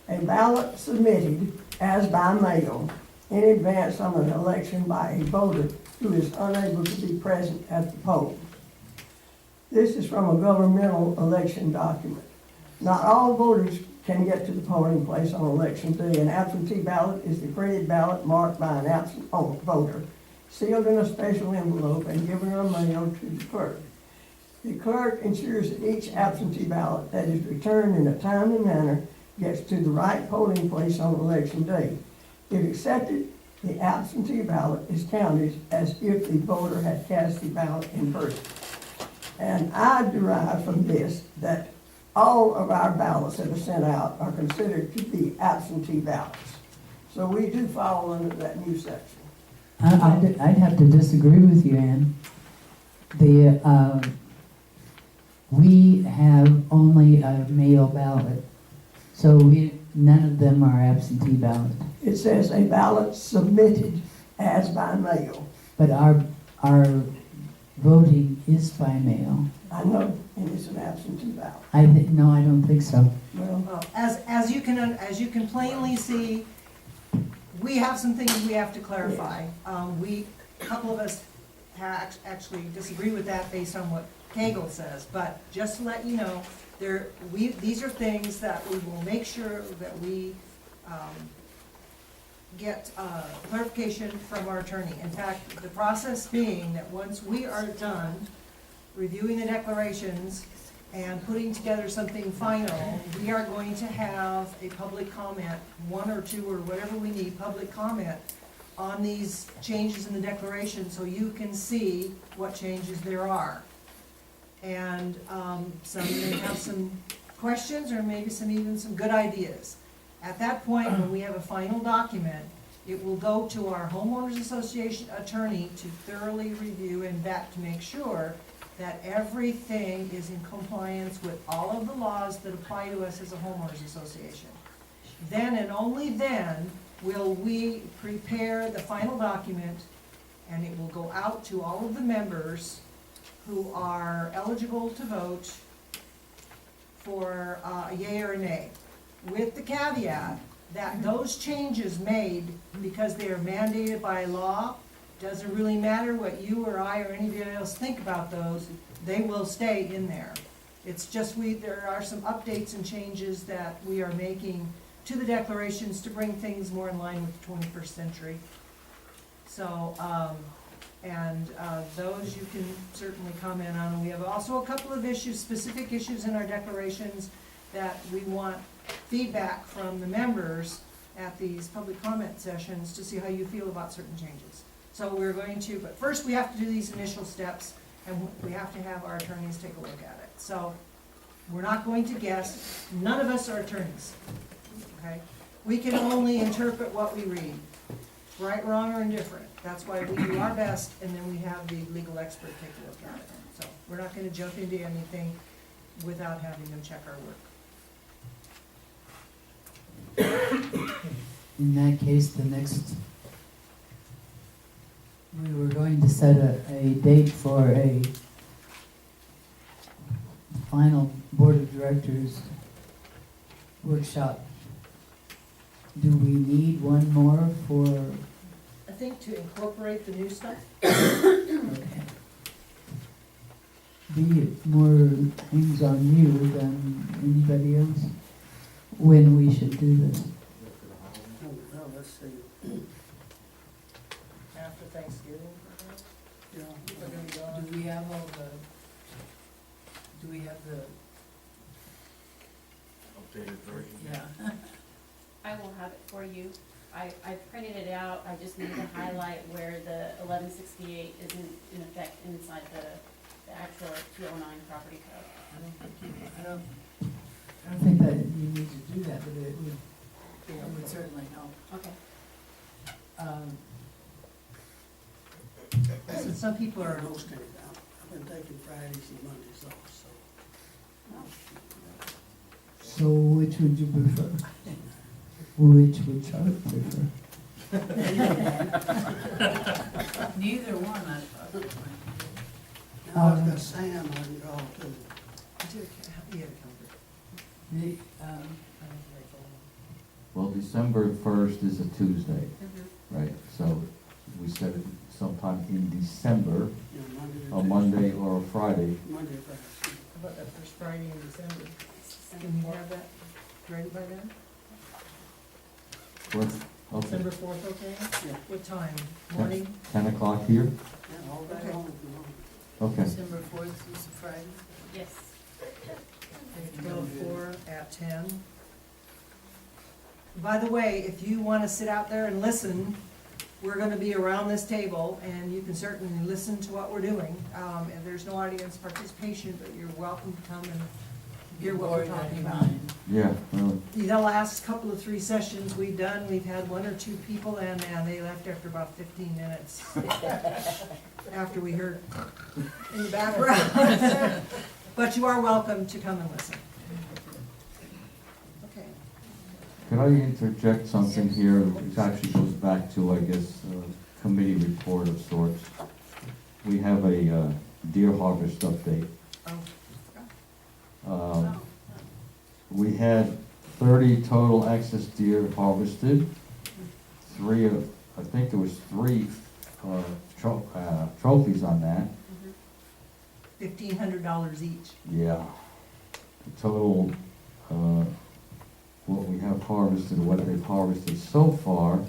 A ballot submitted as by mail in advance of an election by a voter who is unable to be present at the poll. This is from a governmental election document. Not all voters can get to the polling place on election day. An absentee ballot is the printed ballot marked by an absent voter, sealed in a special envelope and given or mailed to the clerk. The clerk ensures that each absentee ballot that is returned in a timely manner gets to the right polling place on election day. If accepted, the absentee ballot is counted as if the voter had cast the ballot in person. And I derive from this that all of our ballots that are sent out are considered to be absentee ballots. So we do fall under that new section. I'd have to disagree with you, Ann. We have only a mail ballot, so none of them are absentee ballots. It says a ballot submitted as by mail. But our voting is by mail. I know, and it's an absentee ballot. No, I don't think so. Well, As you can plainly see, we have some things we have to clarify. A couple of us actually disagree with that based on what Cagle says, but just to let you know, these are things that we will make sure that we get clarification from our attorney. In fact, the process being that once we are done reviewing the declarations and putting together something final, we are going to have a public comment, 1 or 2 or whatever we need, public comment on these changes in the declaration so you can see what changes there are. And some may have some questions or maybe even some good ideas. At that point, when we have a final document, it will go to our homeowners association attorney to thoroughly review and vet to make sure that everything is in compliance with all of the laws that apply to us as a homeowners association. Then and only then will we prepare the final document, and it will go out to all of the members who are eligible to vote for a yea or a nay, with the caveat that those changes made, because they are mandated by law, doesn't really matter what you or I or anybody else think about those, they will stay in there. It's just there are some updates and changes that we are making to the declarations to bring things more in line with the 21st century. So, those you can certainly comment on. We have also a couple of issues, specific issues in our declarations that we want feedback from the members at these public comment sessions to see how you feel about certain changes. So we're going to, but first we have to do these initial steps, and we have to have our attorneys take a look at it. So we're not going to guess. None of us are attorneys, okay? We can only interpret what we read, right, wrong, or indifferent. That's why we do our best, and then we have the legal expert take a look at it. So we're not going to jump into anything without having them check our work. In that case, we were going to set a date for a final board of directors workshop. Do we need one more for? I think to incorporate the new stuff. Okay. Be it more hangs on you than anybody else when we should do this. let's see, After Thanksgiving, perhaps? yeah. People are gonna be gone. Do we have all the, do we have the, Updated version. yeah. I will have it for you. I printed it out, I just need to highlight where the 1168 is in effect inside the actual 209 property code. I don't think that you need to do that, but it would certainly help. Okay. So some people are, Most days, I've been taking Fridays and Mondays off, so. So which would you prefer? Which would Chuck prefer? Neither one, I thought. Now I've got Sam on call too. yeah, Calvert. The, Well, December 1st is a Tuesday, Mm-hmm. right? So we said it sometime in December, You know, Monday a or Monday or a Friday. Monday or Friday. How about that first Friday in December? Can you have that ready by then? What, okay, December 4th, okay? Yeah, What time? Morning? 10 o'clock here? yeah, all day Okay. long if you want. Okay. December 4th is a Friday? Yes. Go 4 at 10. By the way, if you want to sit out there and listen, we're going to be around this table, and you can certainly listen to what we're doing. And there's no audience participation, but you're welcome to come and hear what we're talking about. Yeah, well, The last couple of 3 sessions we've done, we've had 1 or 2 people in, and they left after about 15 minutes. After we heard in the background. But you are welcome to come and listen. Okay. could I interject something here, which actually goes back to, I guess, committee report of sorts? We have a deer harvest update. We had 30 total excess deer harvested. I think there was 3 trophies on that. $1,500 each. Yeah. The total, what we have harvested, what they've harvested so far,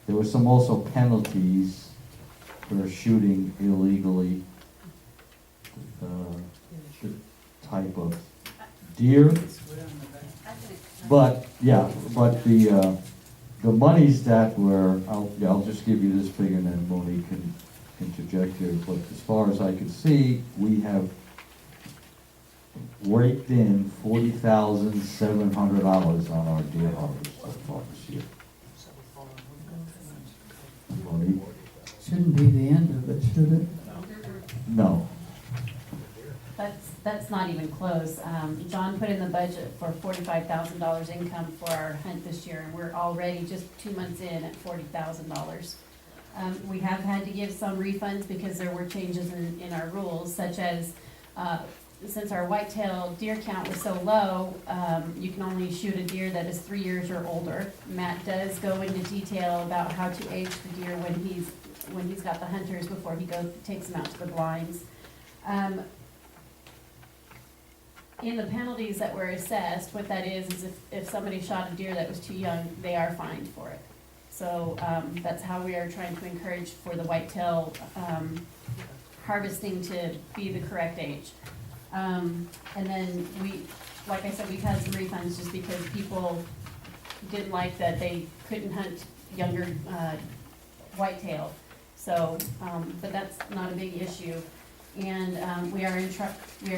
there was some also penalties for shooting illegally, the type of deer. But, yeah, but the monies that were, I'll just give you this figure and then Monique can interject here, but as far as I could see, we have raked in $40,700 on our deer harvest so far this year. Monique? Shouldn't be the end of it, should it? No. That's not even close. John put in the budget for $45,000 income for our hunt this year, and we're already just 2 months in at $40,000. We have had to give some refunds because there were changes in our rules, such as, since our whitetail deer count was so low, you can only shoot a deer that is 3 years or older. Matt does go into detail about how to age the deer when he's got the hunters before he takes them out to the blinds. In the penalties that were assessed, what that is if somebody shot a deer that was too young, they are fined for it. So that's how we are trying to encourage for the whitetail harvesting to be the correct age. And then like I said, we've had some refunds just because people didn't like that they couldn't hunt younger whitetail. So, but that's not a big issue. And we are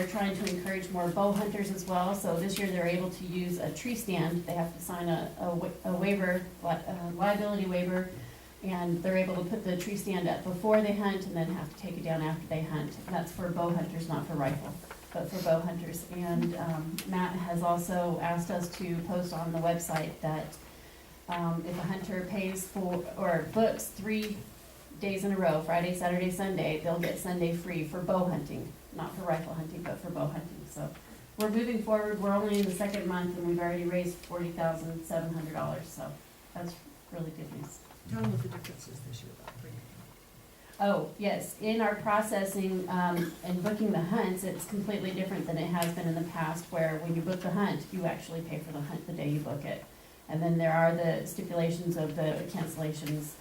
trying to encourage more bow hunters as well. So this year they're able to use a tree stand. They have to sign a waiver, liability waiver, and they're able to put the tree stand up before they hunt and then have to take it down after they hunt. That's for bow hunters, not for rifle, but for bow hunters. And Matt has also asked us to post on the website that if a hunter pays for or books 3 days in a row, Friday, Saturday, Sunday, they'll get Sunday free for bow hunting, not for rifle hunting, but for bow hunting. So we're moving forward. We're only in the 2nd month and we've already raised $40,700. So that's really good news. Tell them what the difference is this year about premium. Oh, yes, in our processing and booking the hunts, it's completely different than it has been in the past, where when you book the hunt, you actually pay for the hunt the day you book it. And then there are the stipulations of the cancellations.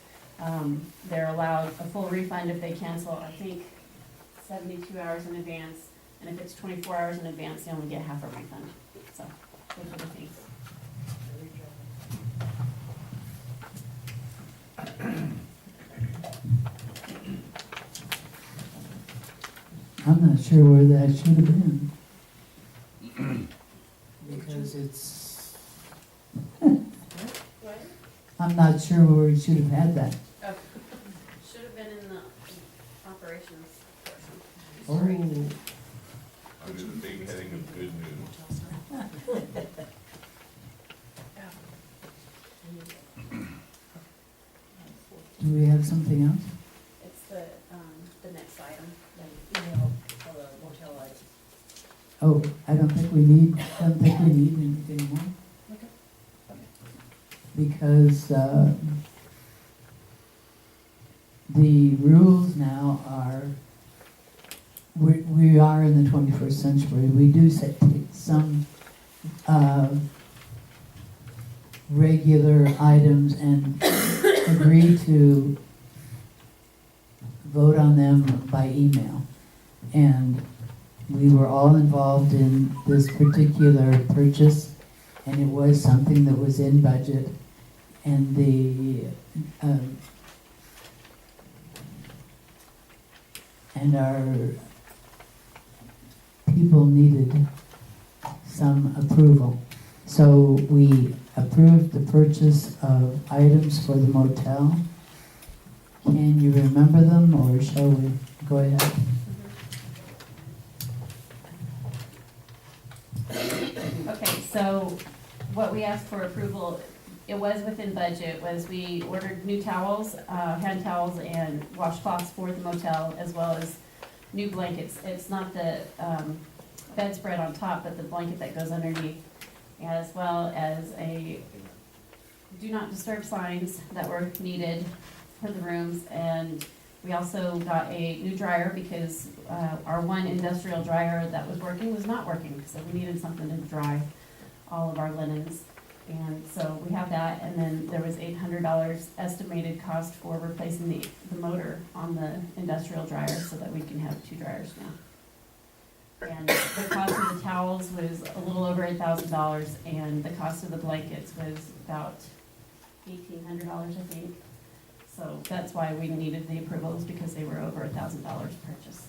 They're allowed a full refund if they cancel, I think, 72 hours in advance. And if it's 24 hours in advance, they only get half a refund. So, those are the things. I'm not sure where that should have been. Because it's, What? I'm not sure where we should have had that. Oh, should have been in the operations portion. Oh, Under the big heading of good news. do we have something else? It's the next item. Oh, I don't think we need anything more. Because, the rules now are, we are in the 21st century. We do take some, regular items and agree to vote on them by email. And we were all involved in this particular purchase, and it was something that was in budget. And our people needed some approval. So we approved the purchase of items for the motel. Can you remember them, or shall we go ahead? Okay, so what we asked for approval, it was within budget, was we ordered new towels, hand towels and washcloths for the motel, as well as new blankets. It's not the bedspread on top, but the blanket that goes underneath, as well as a do not disturb signs that were needed for the rooms. And we also got a new dryer because our one industrial dryer that was working was not working, so we needed something to dry all of our linens. And so we have that, and then there was $800 estimated cost for replacing the motor on the industrial dryer so that we can have 2 dryers now. And the cost of the towels was a little over $1,000, and the cost of the blankets was about $1,800, I think. So that's why we needed the approvals, because they were over $1,000 purchase.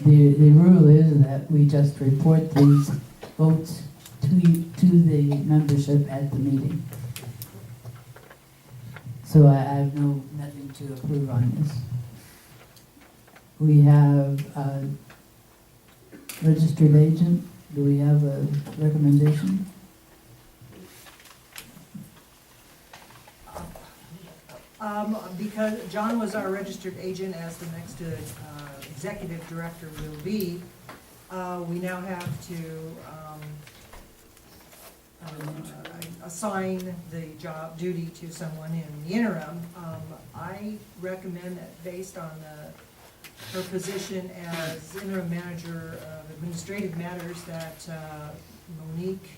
The rule is that we just report these votes to the membership at the meeting. So I have nothing to approve on this. We have a registered agent. Do we have a recommendation? Because John was our registered agent, as the next executive director will be, we now have to assign the job duty to someone in the interim. I recommend that based on her position as interim manager of administrative matters, that Monique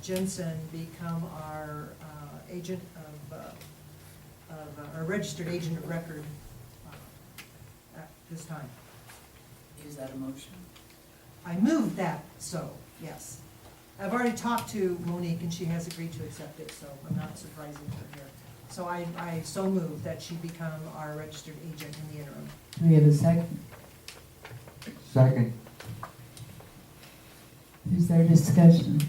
Jensen become our agent our registered agent of record at this time. Is that a motion? I moved that, so, yes. I've already talked to Monique, and she has agreed to accept it, so I'm not surprising her here. So I so moved that she become our registered agent in the interim. Do we have a second? Second. Is there discussion?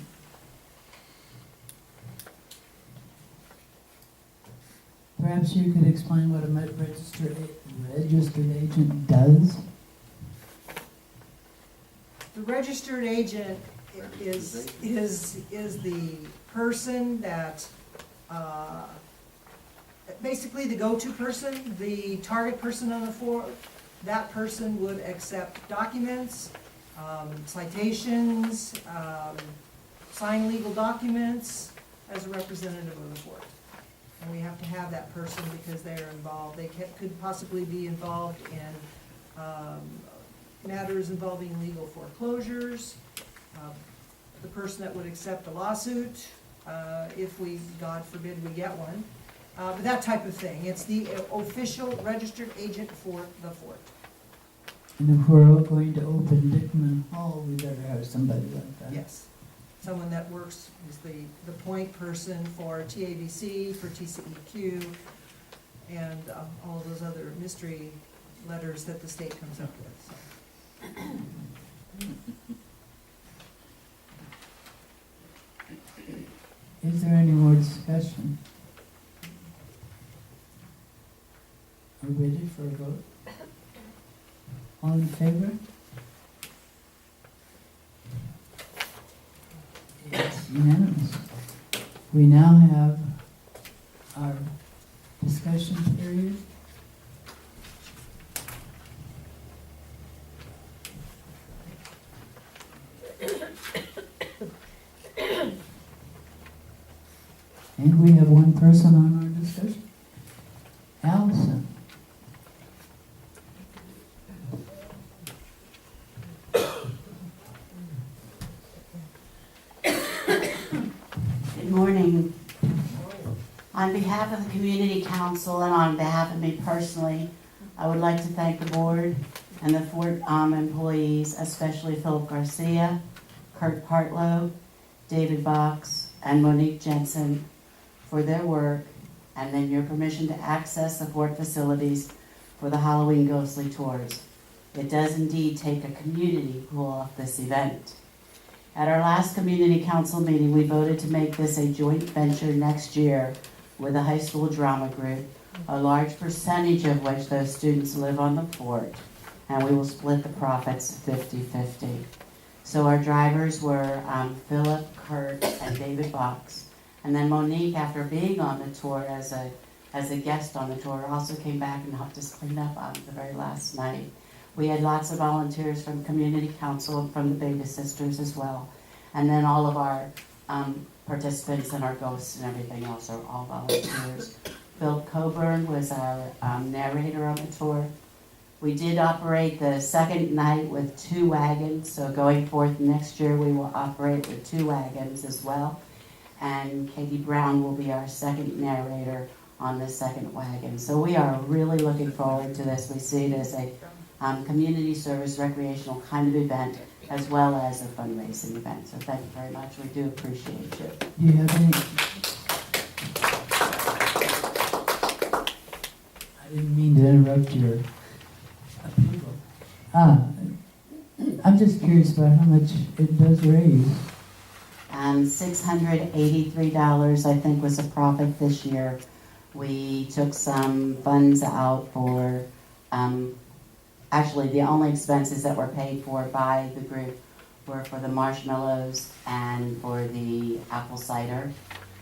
Perhaps you could explain what a registered agent does? The registered agent is the person that, basically the go-to person, the target person on the form. That person would accept documents, citations, sign legal documents as a representative of the board. And we have to have that person because they are involved. They could possibly be involved in matters involving legal foreclosures, the person that would accept a lawsuit, if we, God forbid, we get one. But that type of thing. It's the official registered agent for the fort. And if we're going to open Dickman Hall, we better have somebody like that. Yes. Someone that works is the point person for TABC, for TCEQ, and all those other mystery letters that the state comes up with. So. Is there any more discussion? Are we ready for a vote? All in favor? It's unanimous. We now have our discussion period. And we have one person on our discussion. Allison. Good morning. On behalf of the Community Council and on behalf of me personally, I would like to thank the board and the Fort employees, especially Philip Garcia, Kurt Partlow, David Box, and Monique Jensen for their work, and then your permission to access the Fort facilities for the Halloween ghostly tours. It does indeed take a community to pull off this event. At our last Community Council meeting, we voted to make this a joint venture next year with the high school drama group, a large percentage of which those students live on the fort, and we will split the profits 50-50. So our drivers were Philip, Kurt, and David Box. And then Monique, after being on the tour as a guest on the tour, also came back and helped us clean up on the very last night. We had lots of volunteers from Community Council and from the Beta Sisters as well. And then all of our participants and our ghosts and everything else are all volunteers. Phil Coburn was our narrator on the tour. We did operate the second night with 2 wagons, so going forth next year we will operate with 2 wagons as well. And Katie Brown will be our second narrator on the second wagon. So we are really looking forward to this. We see it as a community service, recreational kind of event, as well as a fundraising event. So thank you very much. We do appreciate you. Do you have any? I didn't mean to interrupt your approval. I'm just curious about how much it does raise. $683, I think, was a profit this year. We took some funds out for, actually the only expenses that were paid for by the group were for the marshmallows and for the apple cider.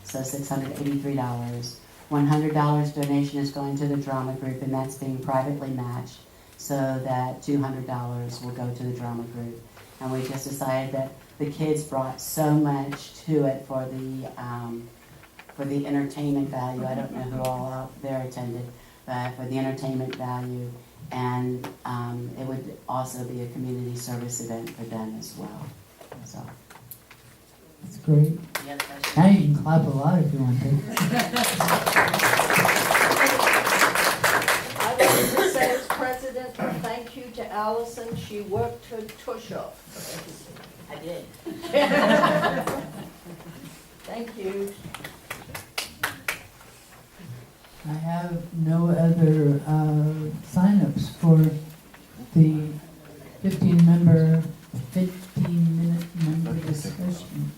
So $683. $100 donation is going to the drama group, and that's being privately matched, so that $200 will go to the drama group. And we just decided that the kids brought so much to it for the entertainment value. I don't know who all out there attended, but for the entertainment value, and it would also be a community service event for them as well. So That's great. yes, Now you can clap a lot if you want to. I wanted to say as president, a thank you to Allison. She worked her tush off. I did. Thank you. I have no other signups for the 15-minute member discussion.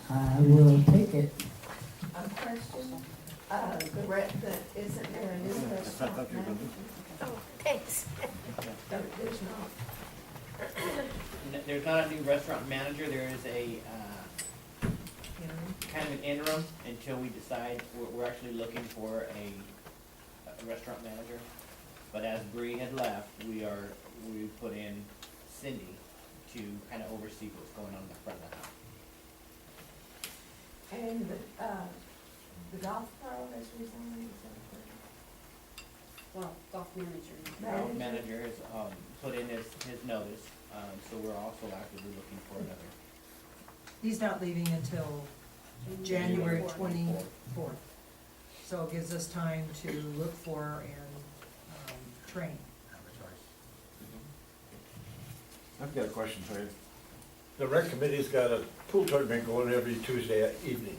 I will take it. A question? Isn't there a new restaurant manager? Oh, thanks. There's not. There's not a new restaurant manager, there is a, kind of an interim until we decide, we're actually looking for a restaurant manager. But as Bree had left, we put in Cindy to kind of oversee what's going on in the front of the house. And the golf pro has resigned, is that well, golf manager. Golf manager has, put in his notice, so we're also actively looking for another. He's not leaving until January 24th. So it gives us time to look for and train. I've got a question for you. The rec committee's got a pool tournament going every Tuesday evening,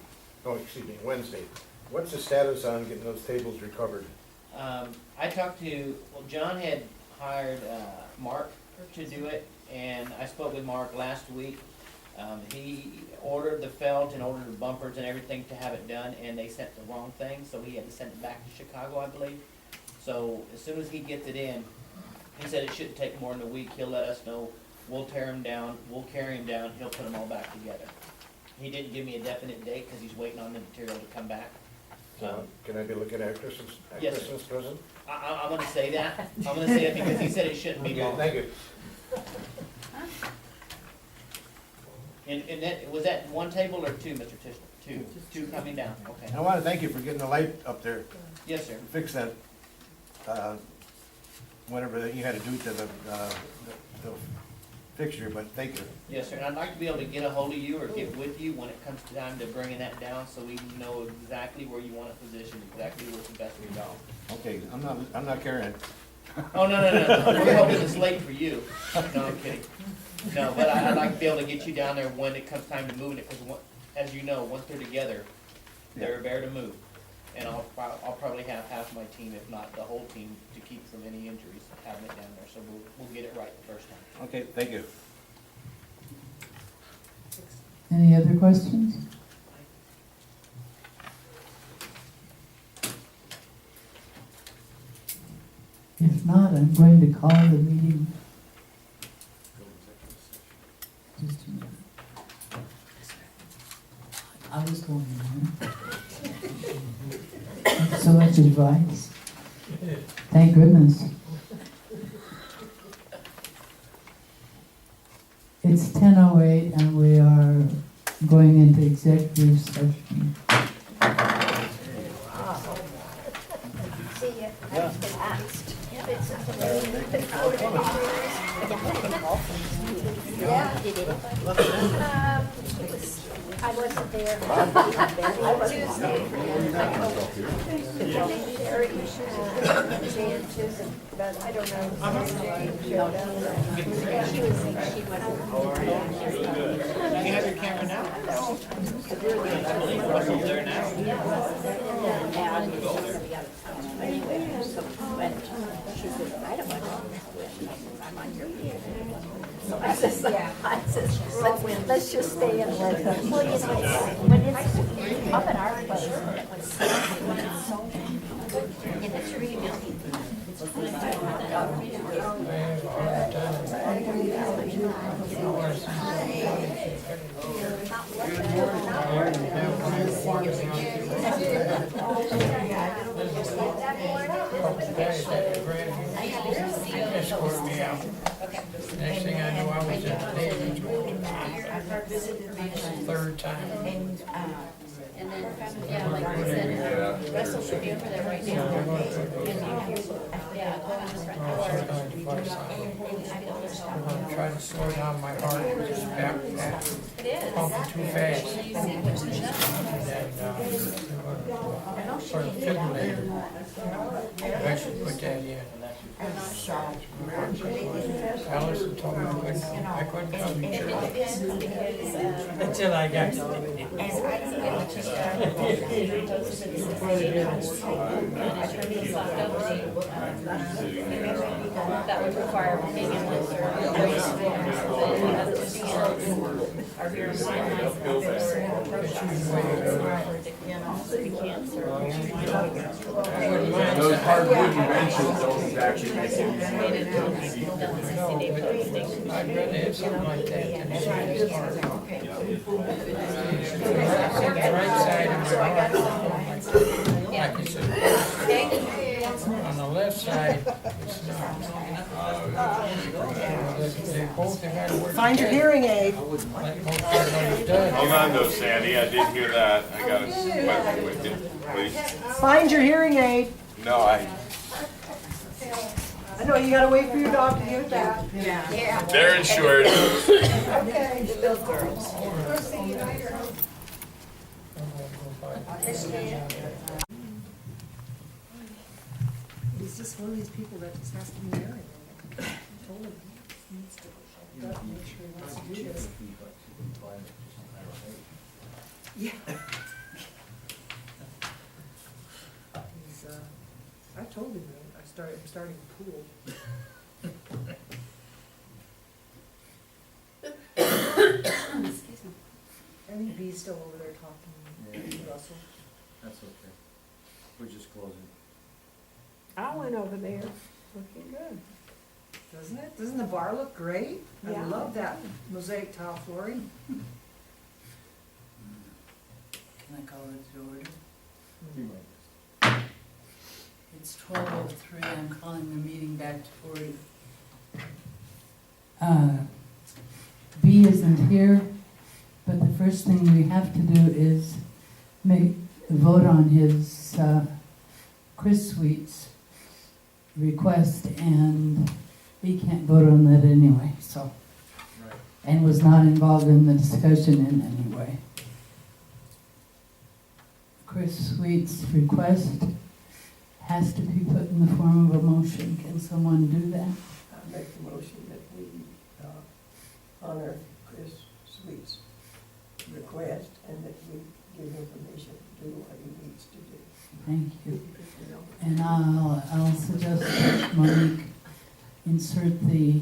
Wednesday. What's the status on getting those tables recovered? I talked to, John had hired, Mark to do it, and I spoke with Mark last week. He ordered the felt and ordered the bumpers and everything to have it done, and they sent the wrong thing, so he had to send it back to Chicago, I believe. So as soon as he gets it in, he said it shouldn't take more than a week, he'll let us know. We'll tear him down, we'll carry him down, he'll put them all back together. He didn't give me a definite date, because he's waiting on the material to come back. So can I be looking at Christmas, Yes, sir. Christmas present? I'm gonna say that, because he said it shouldn't be Okay, long. thank you. And that, was that one table or two, Mr. Tischler? Two coming down, okay. I want to thank you for getting the light up there, Yes, sir. fix that, whatever that you had to do to the fixture, but thank you. Yes, sir, and I'd like to be able to get a hold of you or get with you when it comes time to bringing that down, so we know exactly where you want it positioned, exactly what's the best for your dog. Okay, I'm not carrying it. Oh, no, we're hoping it's late for you. No, I'm kidding. No, but I'd like to be able to get you down there when it comes time to moving it, because as you know, once they're together, they're bare to move. And I'll probably have half my team, if not the whole team, to keep from any injuries, having it down there, so we'll get it right the first time. Okay, thank you. Any other questions? If not, I'm going to call the meeting. Just a minute. I was going there. So much advice. Thank goodness. It's 10:08 and we are going into executive session. See ya. I've been asked. Yeah, did anybody? I wasn't there. I was Tuesday. But I don't know. Jane showed up. She went over. You have your camera now? Russell's there now. Anyway, so when she said, I don't want to, I'm on your page. So I said, let's just stay in. Well, you know, when it's up at our place, when it's so, in the tree building. Escorted me out. Next thing I knew, I was at the Navy. Third time. And then, yeah, like I said, Russell should be over there right now. Yeah, just right I'm gonna try to slow down my heart. It's just It is. pumping too fast. And, for a defibrillator. I should put that in. Allison told me I couldn't come to church. Until I got That would require being in with their Those hard wooden benches don't exactly make it easy. I'd rather have something like that than a serious heart. The right side of my heart, like it's on the left side, it's not. They both have had to work. Find your hearing aid. Like most everybody's done. Hold on though, Sandy, I did hear that. I got a question with you, please. Find your hearing aid. No, I know, you gotta wait for your dog to give it back. Yeah. They're insured. Okay. The Bill girls. He's just one of these people that just has to be married. I told him he needs to look up and make sure he wants to do this. Yeah. He's, I told him that I'm starting a pool. Excuse me. I think B's still over there talking to Russell. That's okay. We're just closing. I went over there, looking good. Doesn't it? Doesn't the bar look great? I Yeah. love that mosaic tile flooring. Can I call it to order? You might. It's 12:03, I'm calling the meeting back to order. B isn't here, but the first thing we have to do is vote on his Chris Sweet's request, and B can't vote on that anyway, so. Right. And was not involved in the discussion in any way. Chris Sweet's request has to be put in the form of a motion. Can someone do that? I make the motion that we honor Chris Sweet's request and that we give him permission to do what he needs to do. Thank you. And I'll suggest that Monique insert the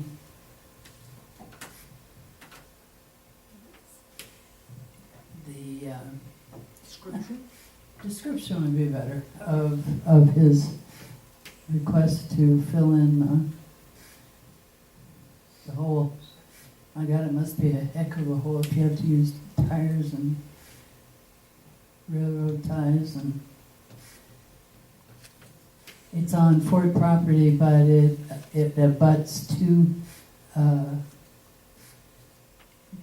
description would be better, of his request to fill in the hole. My God, it must be a heck of a hole if you have to use tires and railroad ties, and it's on Ford property, but it abuts two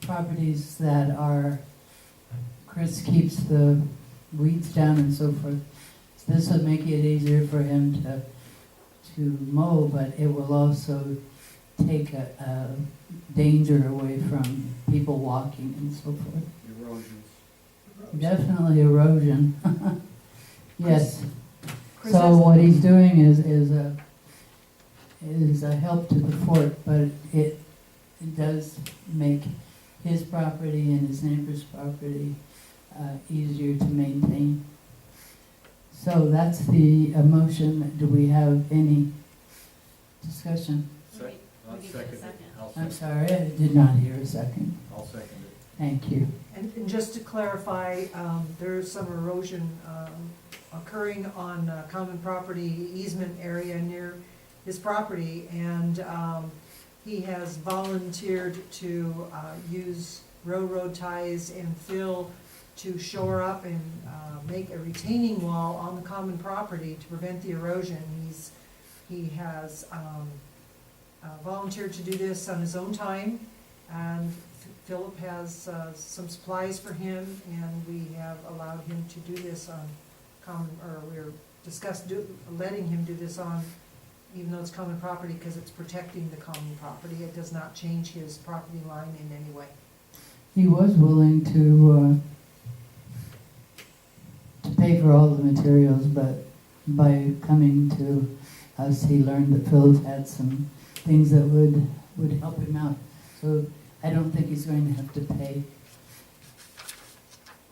properties that are, Chris keeps the weeds down and so forth. So this would make it easier for him to mow, but it will also take a danger away from people walking and so forth. Erosions. Definitely erosion. Yes. Chris So has- what he's doing is a help to the fort, but it does make his property and his neighbor's property easier to maintain. So that's the motion. Do we have any discussion? I'll second it. I'm sorry, I did not hear a second. I'll second it. Thank you. And just to clarify, there's some erosion occurring on common property easement area near his property, and he has volunteered to use railroad ties and fill to shore up and make a retaining wall on the common property to prevent the erosion. He has volunteered to do this on his own time, and Philip has some supplies for him, and we have allowed him to do this on common, or we're letting him do this on, even though it's common property, because it's protecting the common property. It does not change his property line in any way. He was willing to pay for all the materials, but by coming to us, he learned that Philip had some things that would help him out. So I don't think he's going to have to pay,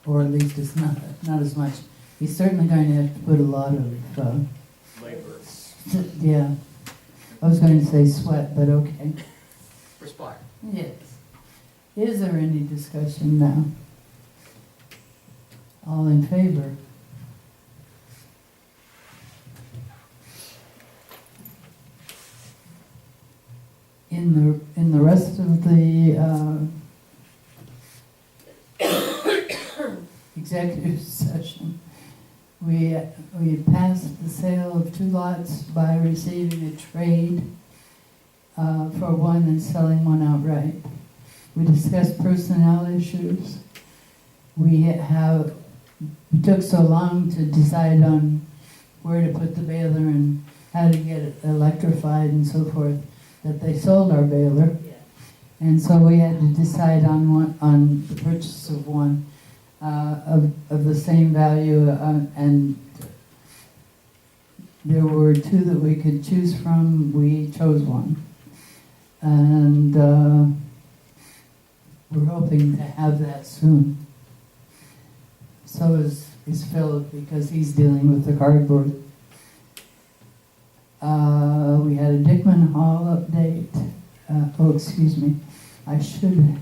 or at least it's not as much. He's certainly going to have to put a lot of Labor. yeah. I was going to say sweat, but okay. Respire. Yes. Is there any discussion now? All in favor? In the rest of the executive session, we passed the sale of 2 lots by receiving a trade for one and selling one outright. We discussed personnel issues. We took so long to decide on where to put the baler and how to get it electrified and so forth, that they sold our baler. And so we had to decide on on the purchase of one of the same value, and there were two that we could choose from. We chose one, and we're hoping to have that soon. So is Philip, because he's dealing with the cardboard. We had a Dickman Hall update. Excuse me. I should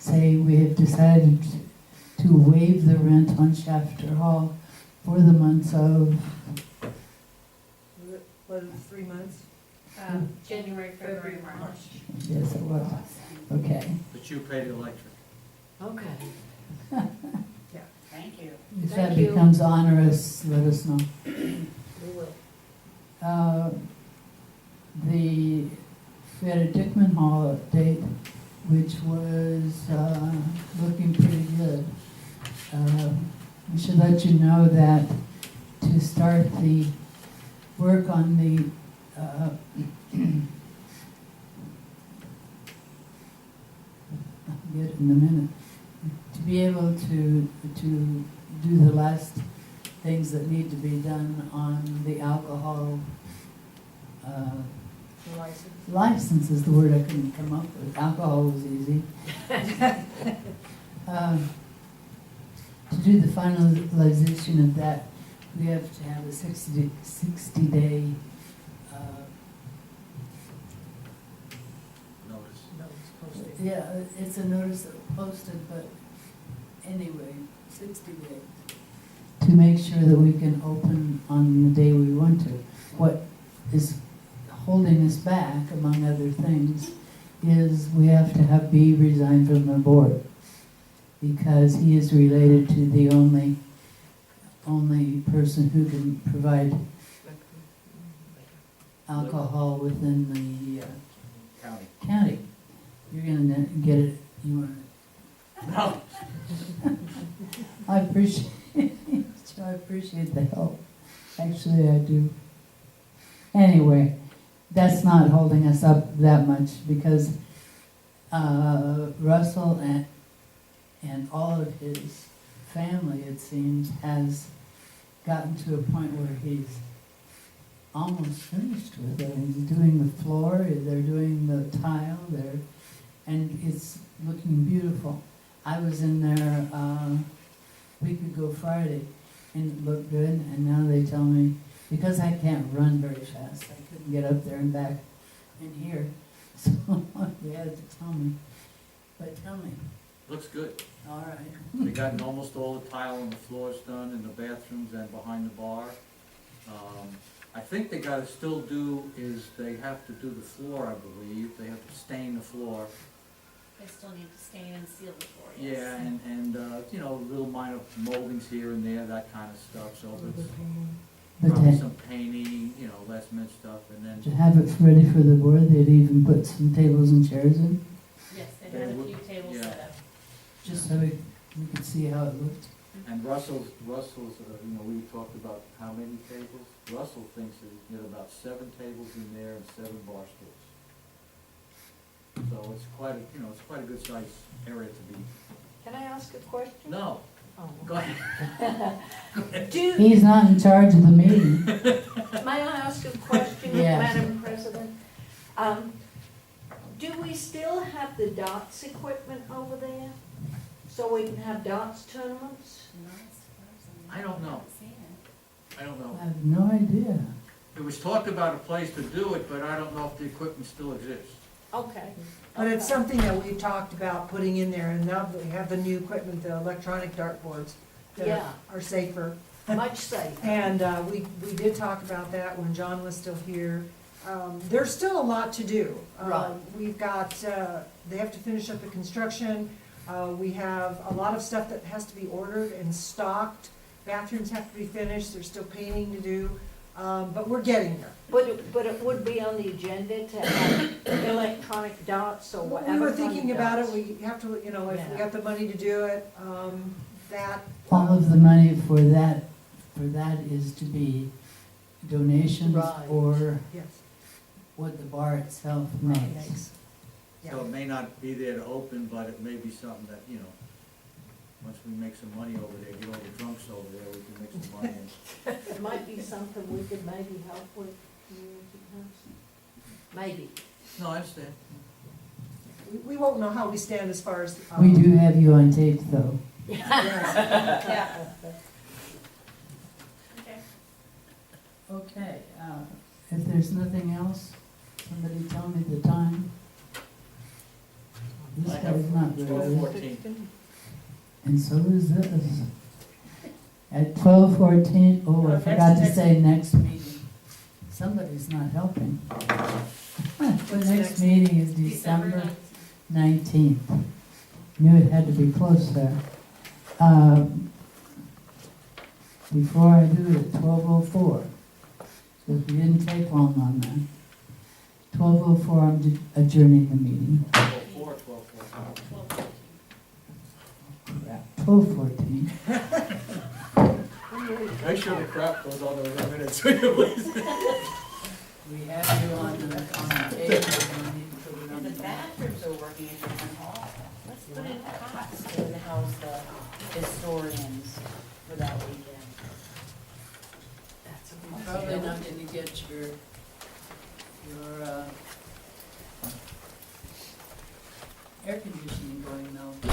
say we have decided to waive the rent on Shafter Hall for the months of What, 3 months? January, February, March. yes, it was. Okay. But you pay the electric. Okay. Thank you. If Thank that you. becomes onerous, let us know. We will. We had a Dickman Hall update, which was looking pretty good. We should let you know that to start the work on the I'll get it in a minute. To be able to do the last things that need to be done on the alcohol license is the word I couldn't come up with. Alcohol was easy. To do the finalization of that, we have to have a 60-day Notice. yeah, it's a notice that was posted, but anyway, 60 days to make sure that we can open on the day we want to. What is holding us back, among other things, is we have to have B resign from the board because he is related to the only person who can provide alcohol within the county. You're gonna get it. You want it? No. I appreciate the help. Actually, I do. Anyway, that's not holding us up that much because Russell and all of his family, it seems, has gotten to a point where he's almost finished with it. He's doing the floor, they're doing the tile, and it's looking beautiful. I was in there a week ago Friday, and it looked good, and now they tell me, because I can't run very fast, I couldn't get up there and back in here, so they had to tell me. But tell me. Looks good. All right. They gotten almost all the tile on the floors done in the bathrooms and behind the bar. I think they gotta still do is they have to do the floor, I believe. They have to stain the floor. They still need to stain and seal the floor, yes. Yeah, and you know, little minor moldings here and there, that kind of stuff, so it's But probably some painting, you know, last minute stuff, and then. to have it ready for the board, they'd even put some tables and chairs in, Yes, they had a few tables yeah. set up. just so we could see how it looked. And Russell's, you know, we talked about how many tables. Russell thinks that he can get about 7 tables in there and 7 bar stools. So it's quite a, you know, it's quite a good sized area to be. Can I ask a question? No, Oh. go ahead. He's not in charge of the meeting. May I ask a question, Yes. Madam President? Do we still have the darts equipment over there? So we can have darts tournaments? I don't know. I don't I know. have no idea. It was talked about a place to do it, but I don't know if the equipment still exists. Okay. But it's Okay. something that we've talked about putting in there, and now that we have the new equipment, the electronic dartboards that Yeah. are safer. Much safer. And we did talk about that when John was still here. There's still a lot to do. Right. We've got, they have to finish up the construction. We have a lot of stuff that has to be ordered and stocked. Bathrooms have to be finished, there's still painting to do, but we're getting there. But it would be on the agenda to have electronic darts or whatever. We were kind of thinking about it, darts. we have to, you know, if we Yeah. got the money to do it, that. All of the money for that is to be donations Right. or Yes. what the bar itself makes. Thanks. So it may not be there to open, but it may be something that, you know, once we make some money over there, get all the drunks over there, we can make some money. It might be something we could maybe help with, community council. Maybe. No, I understand. We won't know how we stand as far as. We do have you on tape, though. Yeah. Okay. Okay, if there's nothing else, somebody tell me the time. This I have guy's not very good. 12:14. And so is this. At 12:14, oh, I Next- forgot to next- say next meeting. Somebody's not helping. The next meeting is December 19th. Knew it had to be close there. Before I do it, 12:04. So if you didn't take long on that. 12:04, I'm adjourning the meeting. 12:04. Crap, 12:14. Make sure the crap goes on the minutes, will you please? We have you on the table. We need to put it on The the bathrooms are working in town hall. Let's put in cots to house the historians for that weekend. You're probably not gonna get your air conditioning going though.